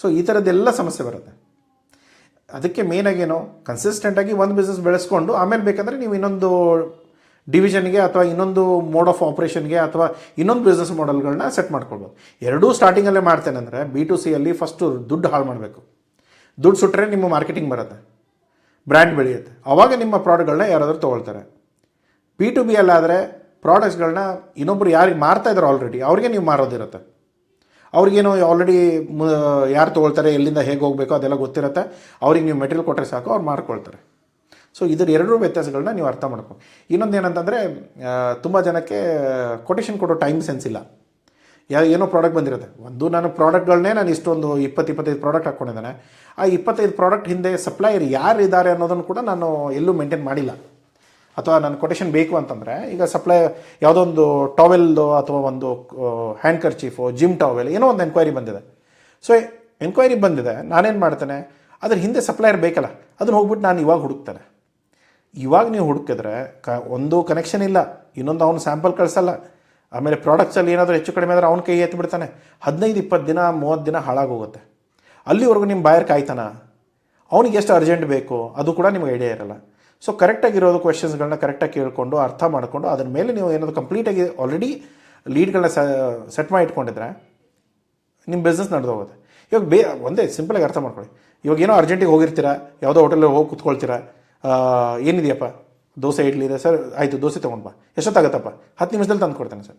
ಸೊ ಈ ಥರದ್ದೆಲ್ಲ ಸಮಸ್ಯೆ ಬರುತ್ತೆ. ಅದಕ್ಕೆ ಮೇನಾಗೇನೋ ಕನ್ಸಿಸ್ಟೆಂಟಾಗಿ ಒಂದು ಬಿಸ್ನೆಸ್ ಬೆಳೆಸ್ಕೊಂಡು ಆಮೇಲೆ ಬೇಕಂದರೆ ನೀವು ಇನ್ನೊಂದು ಡಿವಿಷನ್ಗೆ ಅಥವಾ ಇನ್ನೊಂದು ಮೋಡ್ ಆಫ್ ಆಪ್ರೇಷನ್ಗೆ ಅಥವಾ ಇನ್ನೊಂದು ಬಿಸ್ನೆಸ್ ಮಾಡೆಲ್ಗಳನ್ನ ಸೆಟ್ ಮಾಡ್ಕೊಳ್ಬೋದು. ಎರಡೂ ಸ್ಟಾರ್ಟಿಂಗಲ್ಲೇ ಮಾಡ್ತೇನೆ ಅಂದರೆ B2Cಯಲ್ಲಿ ಫಸ್ಟು ದುಡ್ಡು ಹಾಳು ಮಾಡಬೇಕು. ದುಡ್ಡು ಸುಟ್ಟರೆ ನಿಮ್ಮ ಮಾರ್ಕೆಟಿಂಗ್ ಬರುತ್ತೆ, ಬ್ರ್ಯಾಂಡ್ ಬೆಳೆಯುತ್ತೆ, ಆವಾಗ ನಿಮ್ಮ ಪ್ರಾಡಕ್ಟ್ಗಳನ್ನ ಯಾರಾದರೂ ತೊಗೊಳ್ತಾರೆ. B2Bಯಲ್ಲಾದರೆ ಪ್ರಾಡಕ್ಟ್ಸ್ಗಳನ್ನ ಇನ್ನೊಬ್ಬರು ಯಾರಿಗೆ ಮಾರ್ತಾ ಇದ್ದಾರೆ ಆಲ್ರೆಡಿ ಅವ್ರಿಗೆ ನೀವು ಮಾರೋದಿರುತ್ತೆ. ಅವ್ರಿಗೇನು ಆಲ್ರೆಡಿ ಯಾರು ತೊಗೊಳ್ತಾರೆ, ಎಲ್ಲಿಂದ ಹೇಗೆ ಹೋಗಬೇಕೋ ಅದೆಲ್ಲ ಗೊತ್ತಿರುತ್ತೆ. ಅವ್ರಿಗೆ ನೀವು ಮೆಟೀರಿಯಲ್ ಕೊಟ್ಟರೆ ಸಾಕು, ಅವ್ರು ಮಾರ್ಕೊಳ್ತಾರೆ. ಸೊ ಇದರ ಎರಡೂ ವ್ಯತ್ಯಾಸಗಳನ್ನ ನೀವು ಅರ್ಥ ಮಾಡ್ಕೊ. ಇನ್ನೊಂದು ಏನಂತಂದರೆ, ತುಂಬ ಜನಕ್ಕೆ ಕೊಟೇಶನ್ ಕೊಡೋ ಟೈಮ್ ಸೆನ್ಸ್ ಇಲ್ಲ. ಏನೋ ಪ್ರಾಡಕ್ಟ್ ಬಂದಿರುತ್ತೆ, ನಾನು ಪ್ರಾಡಕ್ಟ್ಗಳನ್ನೇ ನಾನು ಇಷ್ಟೊಂದು 20-25 ಪ್ರಾಡಕ್ಟ್ ಹಾಕ್ಕೊಂಡಿದ್ದಾನೆ. ಆ 25 ಪ್ರಾಡಕ್ಟ್ ಹಿಂದೆ ಸಪ್ಲೈಯರ್ ಯಾರು ಇದ್ದಾರೆ ಅನ್ನೋದನ್ನು ಕೂಡ ನಾನು ಎಲ್ಲೂ ಮೇಂಟೈನ್ ಮಾಡಿಲ್ಲ. ಅಥವಾ ನಾನು ಕೊಟೇಶನ್ ಬೇಕು ಅಂತಂದರೆ, ಈಗ ಸಪ್ಲೈ ಯಾವುದೋ ಒಂದು ಟಾವೆಲ್ದು ಅಥವಾ ಒಂದು ಹ್ಯಾಂಡ್ ಕರ್ಚೀಫು, ಜಿಮ್ ಟಾವೆಲ್, ಏನೋ ಒಂದು ಎನ್ಕ್ವೈರಿ ಬಂದಿದೆ. ಸೊ ಎನ್ಕ್ವೈರಿ ಬಂದಿದೆ, ನಾನೇನು ಮಾಡ್ತೇನೆ, ಅದ್ರ ಹಿಂದೆ ಸಪ್ಲೈಯರ್ ಬೇಕಲ್ಲ, ಅದನ್ನು ಹೋಗ್ಬಿಟ್ಟು ನಾನು ಇವಾಗ ಹುಡುಕ್ತೇನೆ. ಇವಾಗ ನೀವು ಹುಡುಕಿದ್ರೆ ಒಂದು ಕನೆಕ್ಷನ್ ಇಲ್ಲ, ಇನ್ನೊಂದು ಅವನು ಸ್ಯಾಂಪಲ್ ಕಳಿಸಲ್ಲ, ಆಮೇಲೆ ಪ್ರಾಡಕ್ಟ್ಸಲ್ಲಿ ಏನಾದರೂ ಹೆಚ್ಚು ಕಡಿಮೆ ಆದರೆ ಅವ್ನ ಕೈ ಎತ್ತಿಬಿಡ್ತಾನೆ. 15-20 ದಿನ 30 ದಿನ ಹಾಳಾಗೋಗುತ್ತೆ. ಅಲ್ಲಿವರೆಗೂ ನಿಮ್ಮ ಬಾಯರ್ ಕಾಯ್ತಾನ, ಅವನಿಗೆ ಎಷ್ಟು ಅರ್ಜೆಂಟ್ ಬೇಕು ಅದು ಕೂಡ ನಿಮಗೆ ಐಡಿಯಾ ಇರಲ್ಲ. ಸೊ ಕರೆಕ್ಟಾಗಿರೋದು ಕ್ವೆಶನ್ಸ್ಗಳನ್ನ ಕರೆಕ್ಟಾಗಿ ಕೇಳಿಕೊಂಡು ಅರ್ಥ ಮಾಡಿಕೊಂಡು ಅದ್ರ ಮೇಲೆ ನೀವು ಏನಾದರೂ ಕಂಪ್ಲೀಟಾಗಿ ಆಲ್ರೆಡಿ ಲೀಡ್ಗಳನ್ನ ಸೆಟ್ ಮಾಡಿ ಇಟ್ಕೊಂಡಿದ್ರೆ ನಿಮ್ಮ ಬಿಸ್ನೆಸ್ ನಡೆದು ಹೋಗುತ್ತೆ. ಇವಾಗ ಒಂದೇ ಸಿಂಪಲಾಗಿ ಅರ್ಥ ಮಾಡ್ಕೊಳ್ಳಿ. ಇವಾಗ ಏನೋ ಅರ್ಜೆಂಟಿಗೆ ಹೋಗಿರ್ತೀರಾ, ಯಾವುದೋ ಹೋಟೆಲ್ಗೆ ಹೋಗಿ ಕೂತ್ಕೊಳ್ತೀರಾ, ಏನಿದೆಯಪ್ಪ, ದೋಸೆ ಇಡ್ಲಿ ಇದೆ ಸರ್, ಆಯಿತು ದೋಸೆ ತೊಗೊಂಡು ಬಾ, ಎಷ್ಟೊತ್ತಾಗತ್ತಪ್ಪ, 10 ನಿಮಿಷದಲ್ಲಿ ತಂದು ಕೊಡ್ತಾನೆ ಸರ್.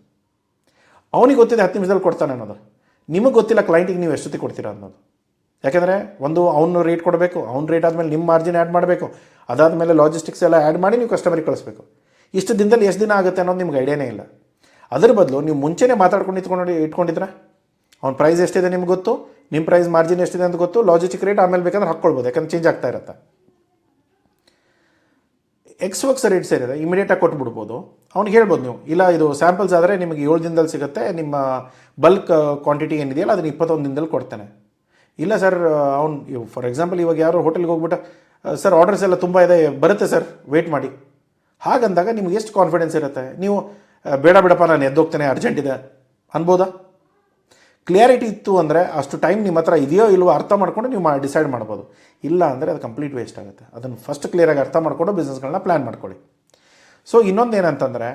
ಅವನಿಗೆ ಗೊತ್ತಿದೆ 10 ನಿಮಿಷದಲ್ಲಿ ಕೊಡ್ತಾನೆ ಅನ್ನೋದು, ನಿಮಗೆ ಗೊತ್ತಿಲ್ಲ ಕ್ಲೈಂಟಿಗೆ ನೀವು ಎಷ್ಟೊತ್ತಿಗೆ ಕೊಡ್ತೀರಾ ಅನ್ನೋದು. ಯಾಕೆಂದರೆ ಒಂದು ಅವನು ರೇಟ್ ಕೊಡಬೇಕು, ಅವ್ನ ರೇಟ್ ಆದಮೇಲೆ ನಿಮ್ಮ ಮಾರ್ಜಿನ್ ಆ್ಯಡ್ ಮಾಡಬೇಕು, ಅದಾದಮೇಲೆ ಲಾಜಿಸ್ಟಿಕ್ಸ್ ಎಲ್ಲ ಆ್ಯಡ್ ಮಾಡಿ ನೀವು ಕಸ್ಟಮರಿಗೆ ಕಳಿಸ್ಬೇಕು. ಇಷ್ಟು ದಿನದಲ್ಲಿ ಎಷ್ಟು ದಿನ ಆಗುತ್ತೆ ಅನ್ನೋದು ನಿಮ್ಗೆ ಐಡಿಯಾನೇ ಇಲ್ಲ. ಅದರ ಬದಲು ನೀವು ಮುಂಚೆನೇ ಮಾತಾಡ್ಕೊಂಡು ಇಟ್ಕೊಂಡಿದ್ರೆ ಅವ್ನ ಪ್ರೈಸ್ ಎಷ್ಟಿದೆ ನಿಮ್ಗೆ ಗೊತ್ತು, ನಿಮ್ಮ ಪ್ರೈಸ್ ಮಾರ್ಜಿನ್ ಎಷ್ಟಿದೆ ಅಂತ ಗೊತ್ತು, ಲಾಜಿಸ್ಟಿಕ್ ರೇಟ್ ಆಮೇಲೆ ಬೇಕಂದ್ರೆ ಹಾಕ್ಕೊಳ್ಬೋದು, ಯಾಕಂದ್ರೆ ಚೇಂಜ್ ಆಗ್ತಾ ಇರುತ್ತೆ. ಎಕ್ಸ್ ರೇಟ್ ಸೇರಿದೆ ಇಮಿಡಿಯೇಟಾಗಿ ಕೊಟ್ಬಿಡ್ಬೋದು. ಅವ್ನಿಗೆ ಹೇಳ್ಬೋದು ನೀವು, ಇಲ್ಲ ಇದು ಸ್ಯಾಂಪಲ್ಸ್ ಆದರೆ ನಿಮಗೆ 7 ದಿನದಲ್ಲಿ ಸಿಗುತ್ತೆ, ನಿಮ್ಮ ಬಲ್ಕ್ ಕ್ವಾಂಟಿಟಿ ಏನಿದೆಯಲ್ಲ ಅದನ್ನು 21 ದಿನದಲ್ಲಿ ಕೊಡ್ತಾನೆ. ಇಲ್ಲ ಸರ್, ಅವ್ನು ಫಾರ್ ಎಕ್ಸಾಂಪಲ್ ಇವಾಗ ಯಾರೋ ಹೋಟೆಲ್ಗೆ ಹೋಗ್ಬಿಟ್ಟು, ಸರ್ ಆರ್ಡರ್ಸ್ ಎಲ್ಲ ತುಂಬ ಇದೆ, ಬರುತ್ತೆ ಸರ್ ವೇಟ್ ಮಾಡಿ, ಹಾಗಂದಾಗ ನಿಮ್ಗೆ ಎಷ್ಟು ಕಾನ್ಫಿಡೆನ್ಸ್ ಇರುತ್ತೆ, ನೀವು ಬೇಡ ಬಿಡಪ್ಪ ನಾನು ಎದ್ದೋಗ್ತೇನೆ ಅರ್ಜೆಂಟ್ ಇದೆ ಅನ್ಬೋದಾ? ಕ್ಲಿಯಾರಿಟಿ ಇತ್ತು ಅಂದರೆ ಅಷ್ಟು ಟೈಮ್ ನಿಮ್ಮ ಹತ್ರ ಇದೆಯೋ ಇಲ್ವೋ ಅರ್ಥ ಮಾಡ್ಕೊಂಡು ನೀವು ಡಿಸೈಡ್ ಮಾಡ್ಬೋದು. ಇಲ್ಲ ಅಂದರೆ ಅದು ಕಂಪ್ಲೀಟ್ ವೇಸ್ಟ್ ಆಗುತ್ತೆ. ಅದನ್ನು ಫಸ್ಟ್ ಕ್ಲಿಯರಾಗಿ ಅರ್ಥ ಮಾಡಿಕೊಂಡು ಬಿಸ್ನೆಸ್ಗಳನ್ನ ಪ್ಲ್ಯಾನ್ ಮಾಡ್ಕೊಳ್ಳಿ. ಸೊ ಇನ್ನೊಂದು ಏನಂತಂದರೆ,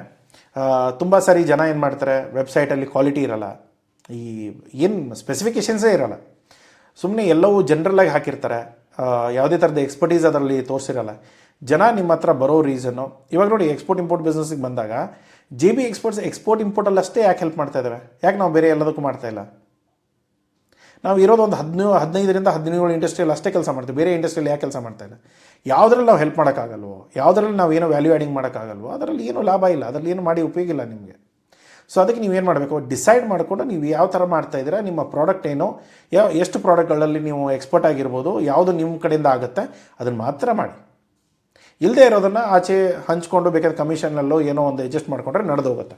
ತುಂಬ ಸಾರಿ ಜನ ಏನು ಮಾಡ್ತಾರೆ, ವೆಬ್ಸೈಟಲ್ಲಿ ಕ್ವಾಲಿಟಿ ಇರಲ್ಲ, ಈ ಏನು ಸ್ಪೆಸಿಫಿಕೇಷನ್ಸೇ ಇರಲ್ಲ, ಸುಮ್ಮನೆ ಎಲ್ಲವೂ ಜನರಲ್ಲಾಗಿ ಹಾಕಿರ್ತಾರೆ, ಯಾವುದೇ ಥರದ ಎಕ್ಸ್ಪರ್ಟೀಸ್ ಅದರಲ್ಲಿ ತೋರಿಸಿರಲ್ಲ. ಜನ ನಿಮ್ಮ ಹತ್ರ ಬರೋ ರೀಸನ್ನು, ಇವಾಗ ನೋಡಿ ಎಕ್ಸ್ಪೋರ್ಟ್ ಇಂಪೋರ್ಟ್ ಬಿಸ್ನೆಸ್ಸಿಗೆ ಬಂದಾಗ JB ಎಕ್ಸ್ಪೋರ್ಟ್ಸ್ ಎಕ್ಸ್ಪೋರ್ಟ್ ಇಂಪೋರ್ಟಲ್ಲಿ ಅಷ್ಟೇ ಯಾಕೆ ಹೆಲ್ಪ್ ಮಾಡ್ತಾ ಇದ್ದಾವೆ, ಯಾಕೆ ನಾವು ಬೇರೆ ಎಲ್ಲದಕ್ಕೂ ಮಾಡ್ತಾ ಇಲ್ಲ? ನಾವು ಇರೋದು ಒಂದು 15ರಿಂದ 17 ಇಂಡಸ್ಟ್ರಿಯಲ್ಲಿ ಅಷ್ಟೇ ಕೆಲಸ ಮಾಡ್ತೀವಿ, ಬೇರೆ ಇಂಡಸ್ಟ್ರಿಯಲ್ಲಿ ಯಾಕೆ ಕೆಲಸ ಮಾಡ್ತಾ ಇಲ್ಲ? ಯಾವುದ್ರಲ್ಲಿ ನಾವು ಹೆಲ್ಪ್ ಮಾಡೋಕ್ಕಾಗಲ್ವೋ, ಯಾವುದ್ರಲ್ಲಿ ನಾವು ಏನೋ ವ್ಯಾಲ್ಯೂ ಆ್ಯಡಿಂಗ್ ಮಾಡೋಕ್ಕಾಗಲ್ವೋ, ಅದರಲ್ಲಿ ಏನೂ ಲಾಭ ಇಲ್ಲ, ಅದರಲ್ಲಿ ಏನು ಮಾಡಿ ಉಪಯೋಗ ಇಲ್ಲ ನಿಮಗೆ. ಸೊ ಅದಕ್ಕೆ ನೀವೇನು ಮಾಡಬೇಕು, ಡಿಸೈಡ್ ಮಾಡಿಕೊಂಡು ನೀವು ಯಾವ ಥರ ಮಾಡ್ತಾಯಿದ್ದೀರಾ, ನಿಮ್ಮ ಪ್ರಾಡಕ್ಟ್ ಏನು, ಎಷ್ಟು ಪ್ರಾಡಕ್ಟ್ಗಳಲ್ಲಿ ನೀವು ಎಕ್ಸ್ಪರ್ಟ್ ಆಗಿರ್ಬೋದು, ಯಾವುದು ನಿಮ್ಮ ಕಡೆಯಿಂದ ಆಗುತ್ತೆ ಅದನ್ನು ಮಾತ್ರ ಮಾಡಿ. ಇಲ್ಲದೆ ಇರೋದನ್ನು ಆಚೆ ಹಂಚ್ಕೊಂಡು ಬೇಕಾದ್ರೆ ಕಮಿಷನಲ್ಲೋ ಏನೋ ಒಂದು ಅಡ್ಜಸ್ಟ್ ಮಾಡಿಕೊಂಡ್ರೆ ನಡೆದು ಹೋಗುತ್ತೆ.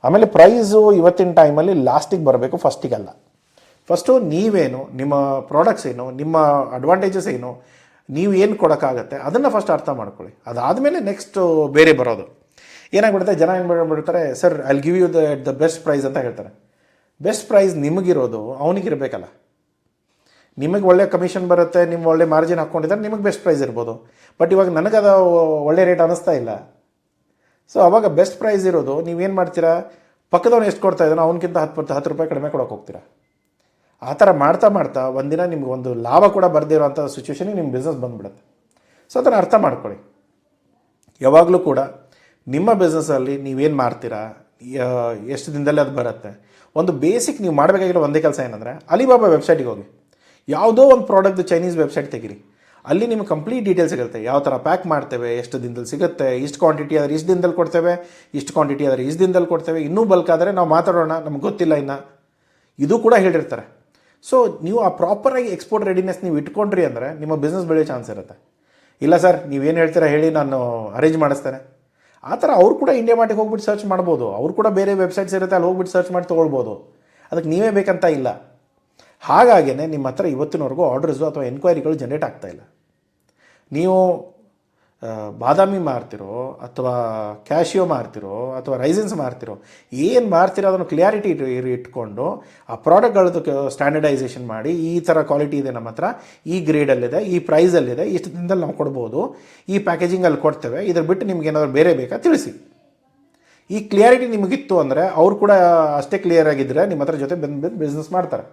ಆಮೇಲೆ ಪ್ರೈಸು ಇವತ್ತಿನ ಟೈಮಲ್ಲಿ ಲಾಸ್ಟಿಗೆ ಬರಬೇಕು, ಫಸ್ಟಿಗಲ್ಲ. ಫಸ್ಟು ನೀವೇನು, ನಿಮ್ಮ ಪ್ರಾಡಕ್ಟ್ಸ್ ಏನು, ನಿಮ್ಮ ಅಡ್ವಾಂಟೇಜಸ್ ಏನು, ನೀವು ಏನು ಕೊಡೋಕ್ಕಾಗತ್ತೆ ಅದನ್ನು ಫಸ್ಟ್ ಅರ್ಥ ಮಾಡ್ಕೊಳ್ಳಿ. ಅದಾದಮೇಲೆ ನೆಕ್ಸ್ಟು ಬೇರೆ ಬರೋದು. ಏನಾಗ್ಬಿಡುತ್ತೆ, ಜನ ಏನು ಮಾಡ್ಬಿಡ್ತಾರೆ, sir I will give you the best price ಅಂತ ಹೇಳ್ತಾರೆ. ಬೆಸ್ಟ್ ಪ್ರೈಸ್ ನಿಮಗಿರೋದು ಅವನಿಗಿರಬೇಕಲ್ಲ. ನಿಮಗೆ ಒಳ್ಳೆ ಕಮಿಷನ್ ಬರುತ್ತೆ, ನಿಮ್ಮ ಒಳ್ಳೆ ಮಾರ್ಜಿನ್ ಹಾಕ್ಕೊಂಡಿದ್ದಾರೆ, ನಿಮಗೆ ಬೆಸ್ಟ್ ಪ್ರೈಸ್ ಇರ್ಬೋದು. ಬಟ್ ಇವಾಗ ನನಗದು ಒಳ್ಳೆ ರೇಟ್ ಅನ್ನಿಸ್ತಾ ಇಲ್ಲ. ಸೊ ಅವಾಗ ಬೆಸ್ಟ್ ಪ್ರೈಸ್ ಇರೋದು ನೀವೇನು ಮಾಡ್ತೀರಾ, ಪಕ್ಕದವನು ಎಷ್ಟು ಕೊಡ್ತಾ ಇದ್ದಾನೋ ಅವನಕ್ಕಿಂತ 10 ರೂಪಾಯಿ ಕಡಿಮೆ ಕೊಡೋಕೆ ಹೋಗ್ತೀರಾ. ಆ ಥರ ಮಾಡ್ತಾ ಒಂದಿನ ನಿಮ್ಗೆ ಒಂದು ಲಾಭ ಕೂಡ ಬರದೇ ಇರೋವಂಥ ಸಿಚುವೇಶನಿಗೆ ನಿಮ್ಮ ಬಿಸ್ನೆಸ್ ಬಂದುಬಿಡುತ್ತೆ. ಸೊ ಅದನ್ನು ಅರ್ಥ ಮಾಡ್ಕೊಳ್ಳಿ. ಯಾವಾಗಲೂ ಕೂಡ ನಿಮ್ಮ ಬಿಸ್ನೆಸ್ಸಲ್ಲಿ ನೀವೇನು ಮಾಡ್ತೀರಾ, ಎಷ್ಟು ದಿನದಲ್ಲಿ ಅದು ಬರುತ್ತೆ. ಒಂದು ಬೇಸಿಕ್ ನೀವು ಮಾಡಬೇಕಾಗಿರೋ ಒಂದೇ ಕೆಲಸ ಏನಂದರೆ ಅಲಿಬಾಬಾ ವೆಬ್ಸೈಟಿಗೆ ಹೋಗಿ, ಯಾವುದೋ ಒಂದು ಪ್ರಾಡಕ್ಟ್ದು ಚೈನೀಸ್ ವೆಬ್ಸೈಟ್ ತೆಗಿರಿ. ಅಲ್ಲಿ ನಿಮಗೆ ಕಂಪ್ಲೀಟ್ ಡೀಟೇಲ್ಸ್ ಸಿಗುತ್ತೆ. ಯಾವ ಥರ ಪ್ಯಾಕ್ ಮಾಡ್ತೇವೆ, ಎಷ್ಟು ದಿನದಲ್ಲಿ ಸಿಗುತ್ತೆ, ಇಷ್ಟು ಕ್ವಾಂಟಿಟಿ ಆದರೆ ಇಷ್ಟು ದಿನದಲ್ಲಿ ಕೊಡ್ತೇವೆ, ಇಷ್ಟು ಕ್ವಾಂಟಿಟಿ ಆದರೆ ಇಷ್ಟು ದಿನದಲ್ಲಿ ಕೊಡ್ತೇವೆ, ಇನ್ನೂ ಬಲ್ಕ್ ಆದರೆ ನಾವು ಮಾತಾಡೋಣ, ನಮ್ಗೆ ಗೊತ್ತಿಲ್ಲ ಇನ್ನು, ಇದು ಕೂಡ ಹೇಳಿರ್ತಾರೆ. ಸೊ ನೀವು ಆ ಪ್ರಾಪರಾಗಿ ಎಕ್ಸ್ಪೋರ್ಟ್ ರೆಡಿನೆಸ್ ನೀವು ಇಟ್ಕೊಂಡ್ರಿ ಅಂದರೆ ನಿಮ್ಮ ಬಿಸ್ನೆಸ್ ಬೆಳೆಯೋ ಚಾನ್ಸ್ ಇರುತ್ತೆ. ಇಲ್ಲ ಸರ್ ನೀವೇನು ಹೇಳ್ತೀರಾ ಹೇಳಿ, ನಾನು ಅರೇಂಜ್ ಮಾಡಿಸ್ತೇನೆ, ಆ ಥರ ಅವ್ರು ಕೂಡ ಇಂಡಿಯಾ ಮಾರ್ಟಿಗೆ ಹೋಗ್ಬಿಟ್ಟು ಸರ್ಚ್ ಮಾಡ್ಬೋದು. ಅವ್ರು ಕೂಡ ಬೇರೆ ವೆಬ್ಸೈಟ್ಸ್ ಇರುತ್ತೆ, ಅಲ್ಲಿ ಹೋಗ್ಬಿಟ್ಟು ಸರ್ಚ್ ಮಾಡಿ ತೊಗೊಳ್ಬೋದು. ಅದಕ್ಕೆ ನೀವೇ ಬೇಕಂತ ಇಲ್ಲ. ಹಾಗಾಗಿಯೇ ನಿಮ್ಮ ಹತ್ರ ಇವತ್ತಿನವರೆಗೂ ಆರ್ಡರ್ಸು ಅಥವಾ ಎನ್ಕ್ವೈರಿಗಳು ಜನ್ರೇಟ್ ಆಗ್ತಾಯಿಲ್ಲ. ನೀವು ಬಾದಾಮಿ ಮಾರ್ತಿರೋ ಅಥವಾ ಕ್ಯಾಶಿಯೋ ಮಾರ್ತಿರೋ ಅಥವಾ ರೈಸನ್ಸ್ ಮಾರ್ತಿರೋ, ಏನು ಮಾರ್ತಿರೋ ಅದನ್ನು ಕ್ಲಿಯಾರಿಟಿ ಇಟ್ಕೊಂಡು ಆ ಪ್ರಾಡಕ್ಟ್ಗಳದ್ದು ಸ್ಟ್ಯಾಂಡರ್ಡೈಸೇಷನ್ ಮಾಡಿ, ಈ ಥರ ಕ್ವಾಲಿಟಿ ಇದೆ ನಮ್ಮ ಹತ್ರ, ಈ ಗ್ರೇಡಲ್ಲಿದೆ, ಈ ಪ್ರೈಸಲ್ಲಿದೆ, ಇಷ್ಟು ದಿನದಲ್ಲಿ ನಾವು ಕೊಡ್ಬೋದು, ಈ ಪ್ಯಾಕೇಜಿಂಗಲ್ಲಿ ಕೊಡ್ತೇವೆ, ಇದ್ರ ಬಿಟ್ಟು ನಿಮ್ಗೆ ಏನಾದರೂ ಬೇರೆ ಬೇಕಾ ತಿಳಿಸಿ. ಈ ಕ್ಲಿಯಾರಿಟಿ ನಿಮಗಿತ್ತು ಅಂದರೆ ಅವ್ರು ಕೂಡ ಅಷ್ಟೇ ಕ್ಲಿಯರ್ ಆಗಿದ್ದರೆ ನಿಮ್ಮ ಹತ್ರ ಜೊತೆ ಬಂದು ಬಿಸ್ನೆಸ್ ಮಾಡ್ತಾರೆ.